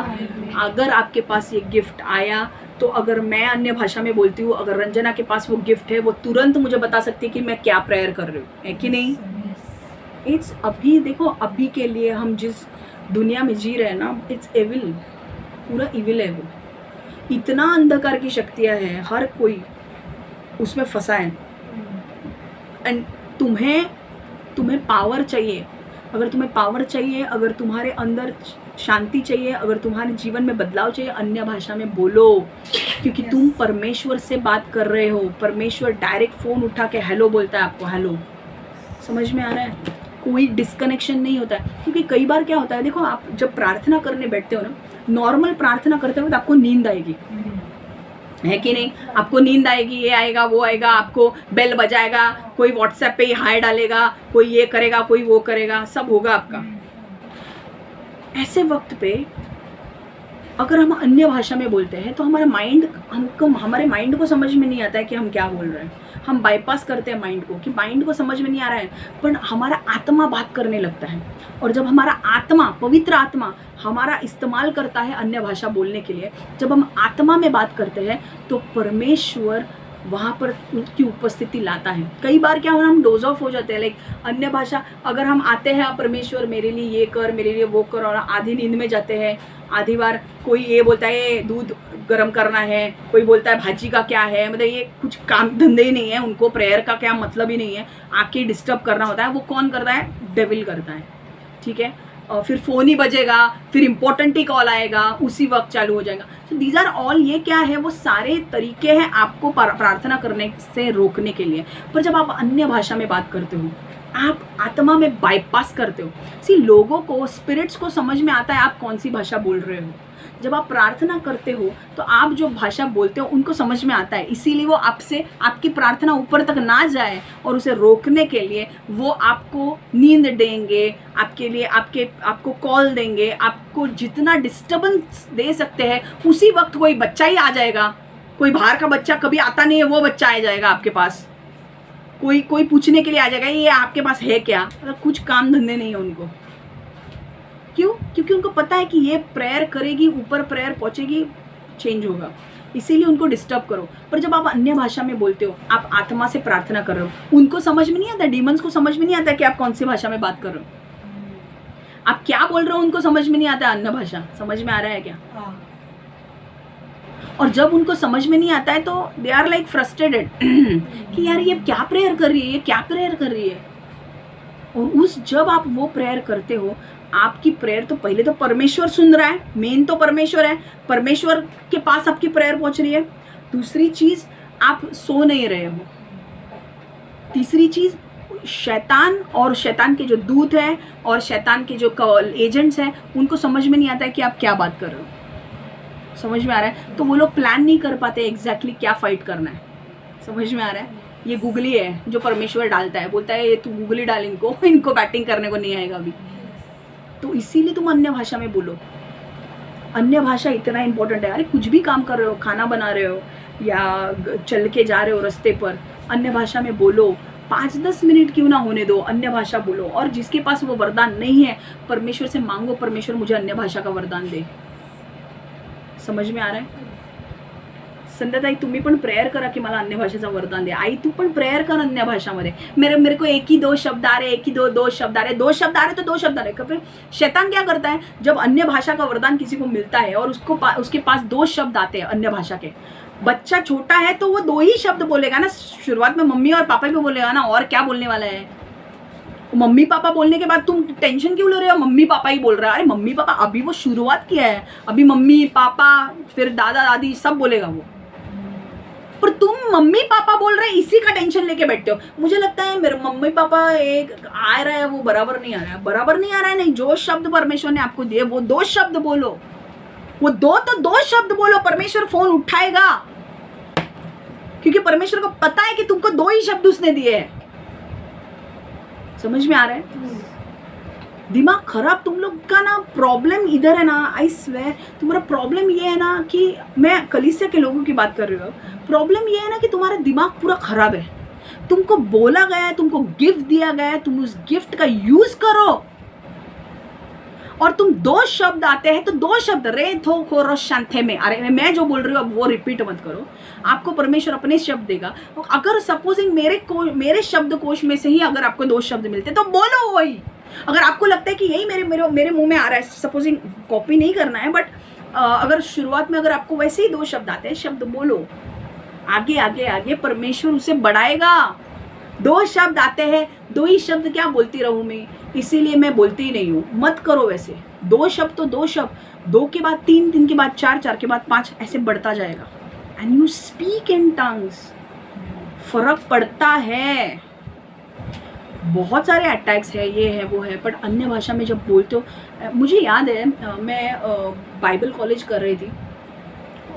अगर आपके पास ये गिफ्ट आया तो अगर मैं अन्य भाषा में बोलती हूँ, अगर रंजना के पास वो गिफ्ट है, वो तुरंत मुझे बता सकती है कि मैं क्या प्रेयर कर रही हूँ, है कि नहीं? इट्स अभी देखो, अभी के लिए हम जिस दुनिया में जी रहे हैं ना, इट्स एविल, पूरा इविल है वो। इतना अंधकार की शक्तियाँ हैं, हर कोई उसमें फंसा है। एंड तुम्हें पावर चाहिए। अगर तुम्हें पावर चाहिए, अगर तुम्हारे अंदर शांति चाहिए, अगर तुम्हारे जीवन में बदलाव चाहिए, अन्य भाषा में बोलो, क्योंकि तुम परमेश्वर से बात कर रहे हो। परमेश्वर डायरेक्ट फ़ोन उठा के हेलो बोलता है आपको, हेलो। समझ में आ रहा है? कोई डिस्कनेक्शन नहीं होता है। क्योंकि कई बार क्या होता है, देखो आप जब प्रार्थना करने बैठते हो ना, नॉर्मल प्रार्थना करते हुए तो आपको नींद आएगी, है कि नहीं? आपको नींद आएगी, ये आएगा वो आएगा, आपको बेल बजाएगा, कोई व्हाट्सएप पे ही हाय डालेगा, कोई ये करेगा, कोई वो करेगा, सब होगा आपका। ऐसे वक्त पे अगर हम अन्य भाषा में बोलते हैं तो हमारे माइंड को समझ में नहीं आता है कि हम क्या बोल रहे हैं। हम बाईपास करते हैं माइंड को, कि माइंड को समझ में नहीं आ रहा है, पर हमारा आत्मा बात करने लगता है। और जब हमारा आत्मा, पवित्र आत्मा हमारा इस्तेमाल करता है अन्य भाषा बोलने के लिए, जब हम आत्मा में बात करते हैं तो परमेश्वर वहाँ पर उसकी उपस्थिति लाता है। कई बार क्या होना, हम डोज ऑफ हो जाते हैं। लाइक अन्य भाषा अगर हम आते हैं, परमेश्वर मेरे लिए ये कर, मेरे लिए वो कर, और आधी नींद में जाते हैं। आधी बार कोई ये बोलता है दूध गर्म करना है, कोई बोलता है भाजी का क्या है, मतलब ये कुछ काम धंधे ही नहीं है उनको, प्रेयर का क्या मतलब ही नहीं है, आके डिस्टर्ब करना होता है। वो कौन करता है? डेविल करता है, ठीक है। और फिर फ़ोन ही बजेगा, फिर इम्पोर्टेंट ही कॉल आएगा, उसी वक्त चालू हो जाएगा। सो दीज आर ऑल, ये क्या है, वो सारे तरीके हैं आपको प्रार्थना करने से रोकने के लिए। पर जब आप अन्य भाषा में बात करते हो, आप आत्मा में बाईपास करते हो। लोगों को, स्पिरिट्स को समझ में आता है आप कौन सी भाषा बोल रहे हो। जब आप प्रार्थना करते हो तो आप जो भाषा बोलते हो उनको समझ में आता है, इसीलिए वो आपसे, आपकी प्रार्थना ऊपर तक ना जाए, और उसे रोकने के लिए वो आपको नींद देंगे, आपके लिए आपको कॉल देंगे, आपको जितना डिस्टर्बेंस दे सकते हैं। उसी वक्त कोई बच्चा ही आ जाएगा, कोई बाहर का बच्चा कभी आता नहीं है, वो बच्चा आ जाएगा आपके पास, कोई पूछने के लिए आ जाएगा ये आपके पास है क्या। मतलब कुछ काम धंधे नहीं है उनको। क्यों? क्योंकि उनको पता है कि ये प्रेयर करेगी, ऊपर प्रेयर पहुंचेगी, चेंज होगा, इसीलिए उनको डिस्टर्ब करो। पर जब आप अन्य भाषा में बोलते हो, आप आत्मा से प्रार्थना कर रहे हो, उनको समझ में नहीं आता, डीमंस को समझ में नहीं आता कि आप कौन सी भाषा में बात कर रहे हो, आप क्या बोल रहे हो उनको समझ में नहीं आता। अन्य भाषा समझ में आ रहा है क्या? और जब उनको समझ में नहीं आता है तो दे आर लाइक फ्रस्ट्रेटेड कि यार ये क्या प्रेयर कर रही है, ये क्या प्रेयर कर रही है। और जब आप वो प्रेयर करते हो, आपकी प्रेयर तो पहले तो परमेश्वर सुन रहा है, मेन तो परमेश्वर है, परमेश्वर के पास आपकी प्रेयर पहुंच रही है। दूसरी चीज, आप सो नहीं रहे हो। तीसरी चीज, शैतान और शैतान के जो दूत हैं और शैतान के जो एजेंट्स हैं उनको समझ में नहीं आता है कि आप क्या बात कर रहे हो। समझ में आ रहा है? तो वो लोग प्लान नहीं कर पाते एग्जैक्टली क्या फाइट करना है। समझ में आ रहा है? ये गूगली है जो परमेश्वर डालता है, बोलता है ये तू गूगली डाल, इनको बैटिंग करने को नहीं आएगा अभी। तो इसीलिए तुम अन्य भाषा में बोलो। अन्य भाषा इतना इंपॉर्टेंट है। अरे कुछ भी काम कर रहे हो, खाना बना रहे हो या चल के जा रहे हो रास्ते पर, अन्य भाषा में बोलो। 5-10 मिनट क्यों ना होने दो, अन्य भाषा बोलो। और जिसके पास वो वरदान नहीं है, परमेश्वर से मांगो, परमेश्वर मुझे अन्य भाषा का वरदान दे। समझ में आ रहा है? संध्याताई तुम्ही पण प्रेयर करा की मला अन्य भाषेचं वरदान दे। आई तू पण प्रेयर कर अन्य भाषामध्ये। मेरे को एक ही दो शब्द आ रहे, एक ही दो शब्द आ रहे, 2 शब्द आ रहे तो 2 शब्द आ रहे। कभी शैतान क्या करता है, जब अन्य भाषा का वरदान किसी को मिलता है और उसके पास 2 शब्द आते हैं अन्य भाषा के, बच्चा छोटा है तो वो 2 ही शब्द बोलेगा ना। शुरुआत में मम्मी और पापा भी बोलेगा ना, और क्या बोलने वाला है। मम्मी पापा बोलने के बाद तुम टेंशन क्यों ले रहे हो, मम्मी पापा ही बोल रहा है। अरे मम्मी पापा अभी वो शुरुआत किया है, अभी मम्मी पापा फिर दादा दादी सब बोलेगा वो। पर तुम मम्मी पापा बोल रहे, इसी का टेंशन लेके बैठते हो। मुझे लगता है मेरे मम्मी पापा एक आ रहा है, वो बराबर नहीं आ रहा है, बराबर नहीं आ रहा है। नहीं, जो शब्द परमेश्वर ने आपको दिए वो 2 शब्द बोलो। वो 2 शब्द बोलो, परमेश्वर फोन उठाएगा, क्योंकि परमेश्वर को पता है कि तुमको 2 ही शब्द उसने दिए हैं। समझ में आ रहा है? दिमाग खराब तुम लोग का ना। प्रॉब्लम इधर है ना, आई स्वेयर तुम्हारा प्रॉब्लम ये है ना कि मैं कलीसिया के लोगों की बात कर रही हूँ। प्रॉब्लम ये है ना कि तुम्हारा दिमाग पूरा खराब है। तुमको बोला गया है, तुमको गिफ्ट दिया गया है, तुम उस गिफ्ट का यूज करो। और तुम 2 शब्द आते हैं तो 2 शब्द रे थो खोरो शांथे में। अरे मैं जो बोल रही हूँ अब वो रिपीट मत करो, आपको परमेश्वर अपने शब्द देगा। अगर सपोजिंग मेरे शब्द कोश में से ही अगर आपको 2 शब्द मिलते तो बोलो वही। अगर आपको लगता है कि यही मेरे मुंह में आ रहा है, सपोजिंग कॉपी नहीं करना है, बट अगर शुरुआत में अगर आपको वैसे ही 2 शब्द आते हैं, शब्द बोलो। आगे आगे आगे परमेश्वर उसे बढ़ाएगा। 2 शब्द आते हैं, 2 ही शब्द क्या बोलती रहूं मैं, इसीलिए मैं बोलती ही नहीं हूँ। मत करो वैसे। 2 शब्द तो 2 शब्द, 2 के बाद 3, 3 के बाद 4, 4 के बाद 5, ऐसे बढ़ता जाएगा। And you speak in tongues. फर्क पड़ता है। बहुत सारे अटैक्स है, ये है वो है, बट अन्य भाषा में जब बोलते हो, मुझे याद है मैं बाइबल कॉलेज कर रही थी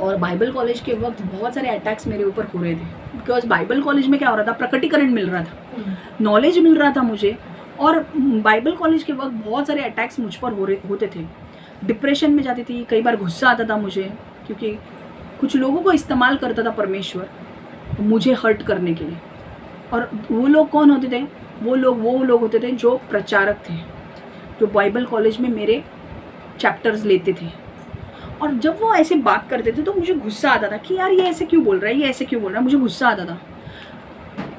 और बाइबल कॉलेज के वक्त बहुत सारे अटैक्स मेरे ऊपर हो रहे थे। बिकॉज बाइबल कॉलेज में क्या हो रहा था, प्रकटीकरण मिल रहा था, नॉलेज मिल रहा था मुझे। और बाइबल कॉलेज के वक्त बहुत सारे अटैक्स मुझ पर होते थे। डिप्रेशन में जाती थी, कई बार गुस्सा आता था मुझे, क्योंकि कुछ लोगों को इस्तेमाल करता था परमेश्वर मुझे हर्ट करने के लिए। और वो लोग कौन होते थे, वो लोग होते थे जो प्रचारक थे, जो बाइबल कॉलेज में मेरे चैप्टर्स लेते थे। और जब वो ऐसे बात करते थे तो मुझे गुस्सा आता था कि यार ये ऐसे क्यों बोल रहा है, ये ऐसे क्यों बोल रहा है, मुझे गुस्सा आता था।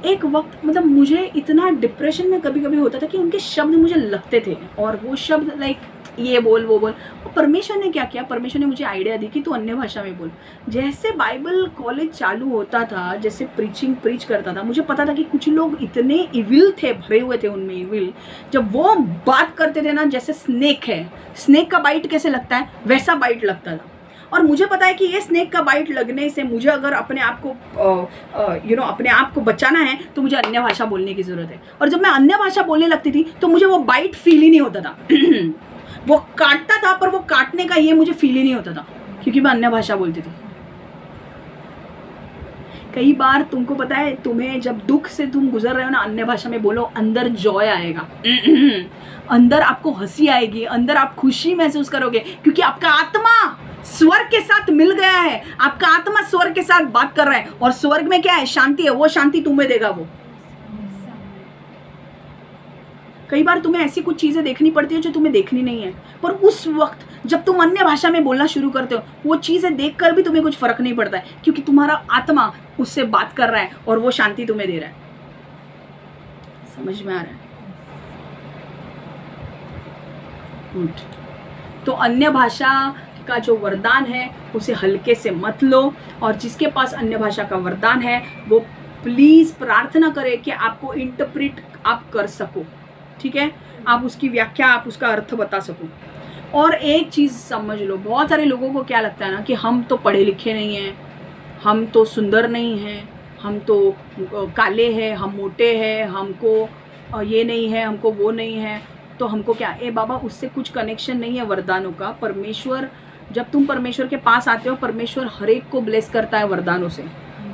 एक वक्त मतलब मुझे इतना डिप्रेशन में कभी कभी होता था कि उनके शब्द मुझे लगते थे, और वो शब्द लाइक ये बोल वो बोल। और परमेश्वर ने क्या किया, परमेश्वर ने मुझे आइडिया दी कि तू अन्य भाषा में बोल। जैसे बाइबल कॉलेज चालू होता था, जैसे प्रीच करता था, मुझे पता था कि कुछ लोग इतने इविल थे, भरे हुए थे उनमें इविल। जब वो बात करते थे ना, जैसे स्नेक है, स्नेक का बाइट कैसे लगता है वैसा बाइट लगता था। और मुझे पता है कि ये स्नेक का बाइट लगने से मुझे अगर अपने आप को अपने आप को बचाना है तो मुझे अन्य भाषा बोलने की ज़रूरत है। और जब मैं अन्य भाषा बोलने लगती थी तो मुझे वो बाइट फील ही नहीं होता था। वो काटता था पर वो काटने का ये मुझे फील ही नहीं होता था, क्योंकि मैं अन्य भाषा बोलती थी। कई बार तुमको पता है, तुम्हें जब दुख से तुम गुजर रहे हो ना, अन्य भाषा में बोलो, अंदर जॉय आएगा, अंदर आपको हंसी आएगी, अंदर आप खुशी महसूस करोगे, क्योंकि आपका आत्मा स्वर्ग के साथ मिल गया है। आपका आत्मा स्वर्ग के साथ बात कर रहा है, और स्वर्ग में क्या है, शांति है। वो शांति तुम्हें देगा वो। कई बार तुम्हें ऐसी कुछ चीजें देखनी पड़ती है जो तुम्हें देखनी नहीं है, पर उस वक्त जब तुम अन्य भाषा में बोलना शुरू करते हो, वो चीजें देखकर भी तुम्हें कुछ फर्क नहीं पड़ता है, क्योंकि तुम्हारा आत्मा उससे बात कर रहा है और वो शांति तुम्हें दे रहा है। समझ में आ रहा है? गुड। तो अन्य भाषा का जो वरदान है उसे हल्के से मत लो, और जिसके पास अन्य भाषा का वरदान है वो प्लीज प्रार्थना करे कि आपको इंटरप्रेट आप कर सको। ठीक है, आप उसकी व्याख्या, आप उसका अर्थ बता सको। और एक चीज़ समझ लो, बहुत सारे लोगों को क्या लगता है ना कि हम तो पढ़े लिखे नहीं हैं, हम तो सुंदर नहीं हैं, हम तो काले हैं, हम मोटे हैं, हमको ये नहीं है, हमको वो नहीं है, तो हमको क्या, ए बाबा उससे कुछ कनेक्शन नहीं है वरदानों का। परमेश्वर, जब तुम परमेश्वर के पास आते हो, परमेश्वर हर एक को ब्लेस करता है वरदानों से।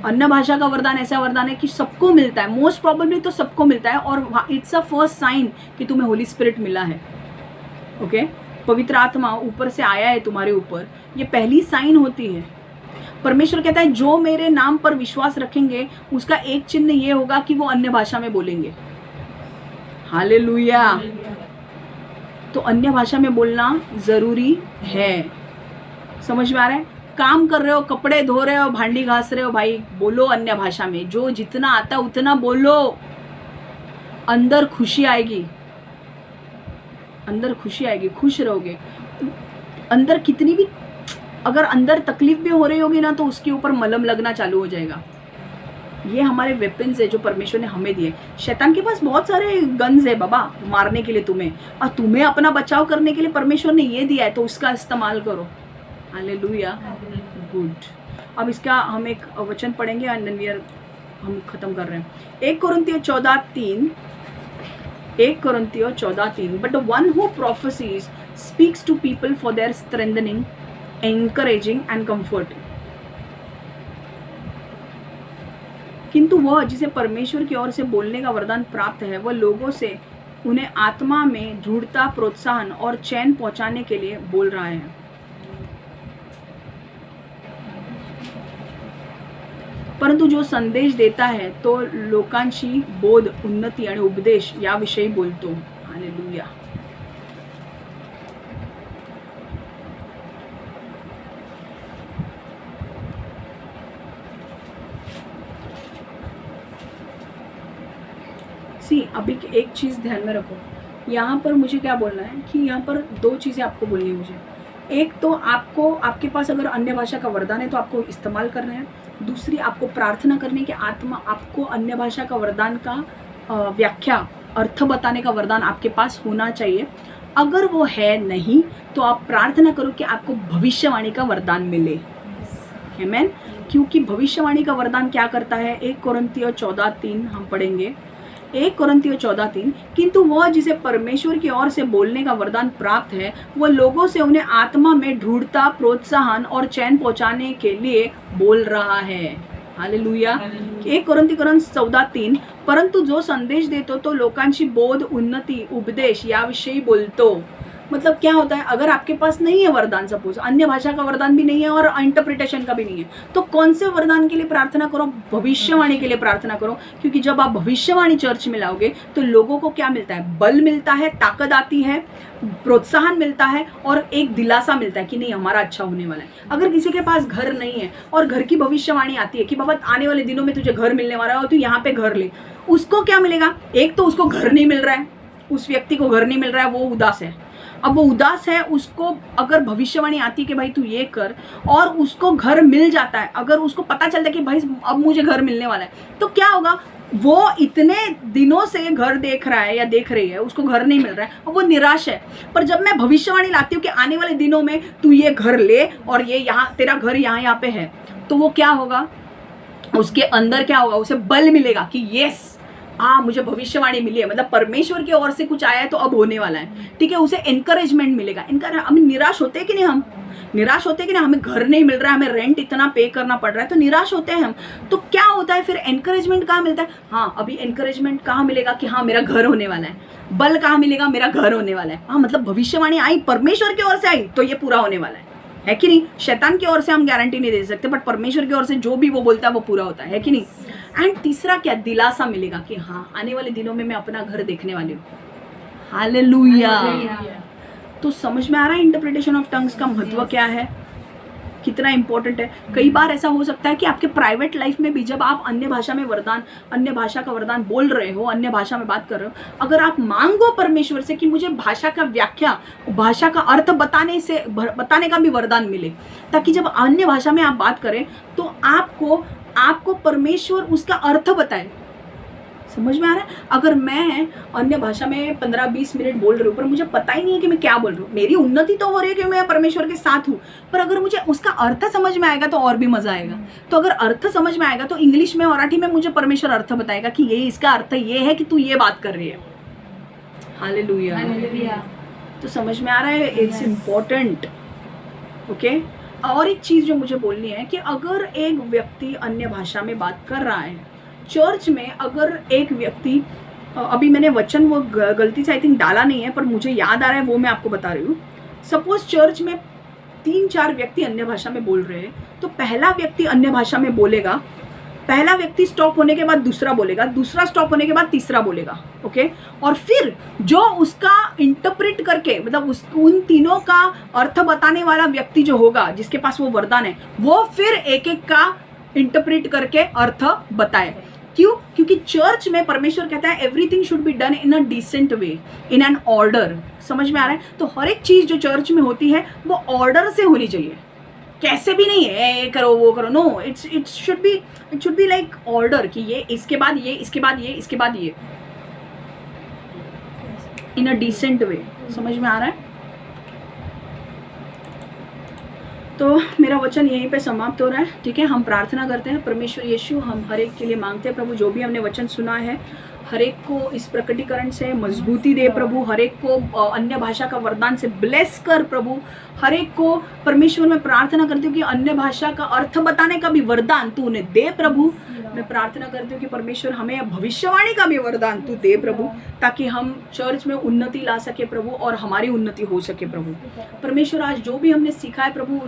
अन्य भाषा का वरदान ऐसा वरदान है कि सबको मिलता है, मोस्ट प्रॉबेबली तो सबको मिलता है, और इट्स अ फर्स्ट साइन कि तुम्हें होली स्पिरिट मिला है। ओके, पवित्र आत्मा ऊपर से आया है तुम्हारे ऊपर, ये पहली साइन होती है। परमेश्वर कहता है जो मेरे नाम पर विश्वास रखेंगे उसका एक चिन्ह ये होगा कि वो अन्य भाषा में बोलेंगे। हालेलुया। तो अन्य भाषा में बोलना जरूरी है। समझ में आ रहा है? काम कर रहे हो, कपड़े धो रहे हो, भांडी घास रहे हो, भाई बोलो अन्य भाषा में, जो जितना आता उतना बोलो। अंदर खुशी आएगी, अंदर खुशी आएगी, खुश रहोगे। अंदर कितनी भी, अगर अंदर तकलीफ भी हो रही होगी ना, तो उसके ऊपर मलहम लगना चालू हो जाएगा। ये हमारे वेपन्स है जो परमेश्वर ने हमें दिए। शैतान के पास बहुत सारे गन्स है बाबा मारने के लिए तुम्हें, और तुम्हें अपना बचाव करने के लिए परमेश्वर ने ये दिया है, तो उसका इस्तेमाल करो। Hallelujah, good. अब इसका हम एक वचन पढ़ेंगे एंड देन हम खत्म कर रहे हैं। 1 कोरिन्थियों 14:3, 1 कोरिन्थियों 14:3, but the one who prophesies speaks to people for their strengthening, encouraging and comforting. किंतु वह जिसे परमेश्वर की ओर से बोलने का वरदान प्राप्त है, वह लोगों से उन्हें आत्मा में दृढ़ता, प्रोत्साहन और चैन पहुंचाने के लिए बोल रहा है। परंतु जो संदेश देता है तो लोकांची बोध, उन्नती आणि उपदेश याविषयी बोलतो। हालेलुया। अभी एक चीज़ ध्यान में रखो, यहाँ पर मुझे क्या बोलना है कि यहाँ पर 2 चीज़ें आपको बोलनी है मुझे। एक तो आपको, आपके पास अगर अन्य भाषा का वरदान है तो आपको इस्तेमाल करना है। दूसरी, आपको प्रार्थना करने की आत्मा, आपको अन्य भाषा का वरदान का व्याख्या, अर्थ बताने का वरदान आपके पास होना चाहिए। अगर वो है नहीं तो आप प्रार्थना करो कि आपको भविष्यवाणी का वरदान मिले। आमीन। क्योंकि भविष्यवाणी का वरदान क्या करता है? 1 कोरिन्थियों 14:3 हम पढ़ेंगे। 1 कोरिन्थियों 14:3, किंतु वह जिसे परमेश्वर की ओर से बोलने का वरदान प्राप्त है, वह लोगों से उन्हें आत्मा में दृढ़ता, प्रोत्साहन और चैन पहुंचाने के लिए बोल रहा है। हालेलुया। 1 कोरिन्थियों 14:3, परंतु जो संदेश देतो तो लोकांची बोध, उन्नती, उपदेश याविषयी बोलतो। मतलब क्या होता है, अगर आपके पास नहीं है वरदान, सपोज अन्य भाषा का वरदान भी नहीं है और इंटरप्रिटेशन का भी नहीं है, तो कौन से वरदान के लिए प्रार्थना करो? भविष्यवाणी के लिए प्रार्थना करो। क्योंकि जब आप भविष्यवाणी चर्च में लाओगे तो लोगों को क्या मिलता है? बल मिलता है, ताकत आती है, प्रोत्साहन मिलता है और एक दिलासा मिलता है कि नहीं हमारा अच्छा होने वाला है। अगर किसी के पास घर नहीं है और घर की भविष्यवाणी आती है कि बाबा आने वाले दिनों में तुझे घर मिलने वाला है और तू यहाँ पे घर ले, उसको क्या मिलेगा? एक तो उसको घर नहीं मिल रहा है, उस व्यक्ति को घर नहीं मिल रहा है, वो उदास है। अब वो उदास है, उसको अगर भविष्यवाणी आती है कि भाई तू ये कर और उसको घर मिल जाता है, अगर उसको पता चलता है कि भाई अब मुझे घर मिलने वाला है, तो क्या होगा? वो इतने दिनों से घर देख रहा है या देख रही है, उसको घर नहीं मिल रहा है और वो निराश है। पर जब मैं भविष्यवाणी लाती हूँ कि आने वाले दिनों में तू ये घर ले और ये यहाँ तेरा घर यहाँ पे है, तो वो क्या होगा? उसके अंदर क्या होगा? उसे बल मिलेगा कि यस, मुझे भविष्यवाणी मिली है, मतलब परमेश्वर की ओर से कुछ आया है तो अब होने वाला है। ठीक है, उसे एनकरेजमेंट मिलेगा। हम निराश होते हैं कि नहीं? हम निराश होते हैं कि नहीं? हमें घर नहीं मिल रहा है, हमें रेंट इतना पे करना पड़ रहा है, तो निराश होते हैं हम। तो क्या होता है फिर? एनकरेजमेंट कहाँ मिलता है? अभी एनकरेजमेंट कहाँ मिलेगा कि मेरा घर होने वाला है। बल कहाँ मिलेगा? मेरा घर होने वाला है। मतलब भविष्यवाणी आई, परमेश्वर की ओर से आई, तो ये पूरा होने वाला है कि नहीं? शैतान की ओर से हम गारंटी नहीं दे सकते, बट परमेश्वर की ओर से जो भी वो बोलता है वो पूरा होता है कि नहीं? एंड तीसरा क्या? दिलासा मिलेगा कि आने वाले दिनों में मैं अपना घर देखने वाली हूँ। हालेलुया। तो समझ में आ रहा है इंटरप्रिटेशन ऑफ टंग्स का महत्व क्या है, कितना इंपॉर्टेंट है। कई बार ऐसा हो सकता है कि आपके प्राइवेट लाइफ में भी जब आप अन्य भाषा में वरदान, अन्य भाषा का वरदान बोल रहे हो, अन्य भाषा में बात कर रहे हो, अगर आप मांगो परमेश्वर से कि मुझे भाषा का व्याख्या, भाषा का अर्थ बताने का भी वरदान मिले, ताकि जब अन्य भाषा में आप बात करें तो आपको परमेश्वर उसका अर्थ बताए। समझ में आ रहा है? अगर मैं अन्य भाषा में 15-20 मिनट बोल रही हूँ पर मुझे पता ही नहीं है कि मैं क्या बोल रही हूँ, मेरी उन्नति तो हो रही है कि मैं परमेश्वर के साथ हूँ, पर अगर मुझे उसका अर्थ समझ में आएगा तो और भी मजा आएगा। तो अगर अर्थ समझ में आएगा तो इंग्लिश में, मराठी में मुझे परमेश्वर अर्थ बताएगा कि ये इसका अर्थ ये है कि तू ये बात कर रही है। हालेलुया। हालेलुया। तो समझ में आ रहा है? It's important. ओके। और एक चीज़ जो मुझे बोलनी है कि अगर एक व्यक्ति अन्य भाषा में बात कर रहा है चर्च में, अगर एक व्यक्ति, अभी मैंने वचन वो गलती से आई थिंक डाला नहीं है पर मुझे याद आ रहा है, वो मैं आपको बता रही हूँ। सपोज चर्च में 3-4 व्यक्ति अन्य भाषा में बोल रहे हैं, तो पहला व्यक्ति अन्य भाषा में बोलेगा, पहला व्यक्ति स्टॉप होने के बाद दूसरा बोलेगा, दूसरा स्टॉप होने के बाद तीसरा बोलेगा। ओके। और फिर जो उसका इंटरप्रेट करके, मतलब उन तीनों का अर्थ बताने वाला व्यक्ति जो होगा, जिसके पास वो वरदान है, वो फिर एक एक का इंटरप्रेट करके अर्थ बताए। क्यों? क्योंकि चर्च में परमेश्वर कहता है everything should be done in a decent way, in an order. समझ में आ रहा है? तो हर एक चीज जो चर्च में होती है वो ऑर्डर से होनी चाहिए, कैसे भी नहीं है ये करो वो करो। No, it should be like order, कि ये इसके बाद ये, इसके बाद ये, इसके बाद ये, इन अ डिसेंट वे। समझ में आ रहा है? तो मेरा वचन यहीं पे समाप्त हो रहा है। ठीक है, हम प्रार्थना करते हैं। परमेश्वर यीशु, हम हर एक के लिए मांगते हैं प्रभु, जो भी हमने वचन सुना है हर एक को इस प्रकटीकरण से मजबूती दे प्रभु, हर एक को अन्य भाषा का वरदान से ब्लेस कर प्रभु, हर एक को परमेश्वर में प्रार्थना करती हूँ कि अन्य भाषा का अर्थ बताने का भी वरदान तू उन्हें दे प्रभु। मैं प्रार्थना करती हूँ कि परमेश्वर हमें भविष्यवाणी का भी वरदान तू दे प्रभु, ताकि हम चर्च में उन्नति ला सके प्रभु और हमारी उन्नति हो सके प्रभु। परमेश्वर आज जो भी हमने सीखा है प्रभु,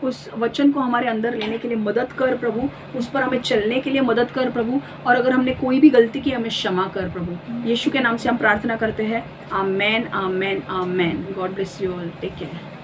उस वचन को हमारे अंदर लेने के लिए मदद कर प्रभु, उस पर हमें चलने के लिए मदद कर प्रभु, और अगर हमने कोई भी गलती की हमें क्षमा कर प्रभु। यीशु के नाम से हम प्रार्थना करते हैं। Amen, amen, amen. God bless you all. Take care.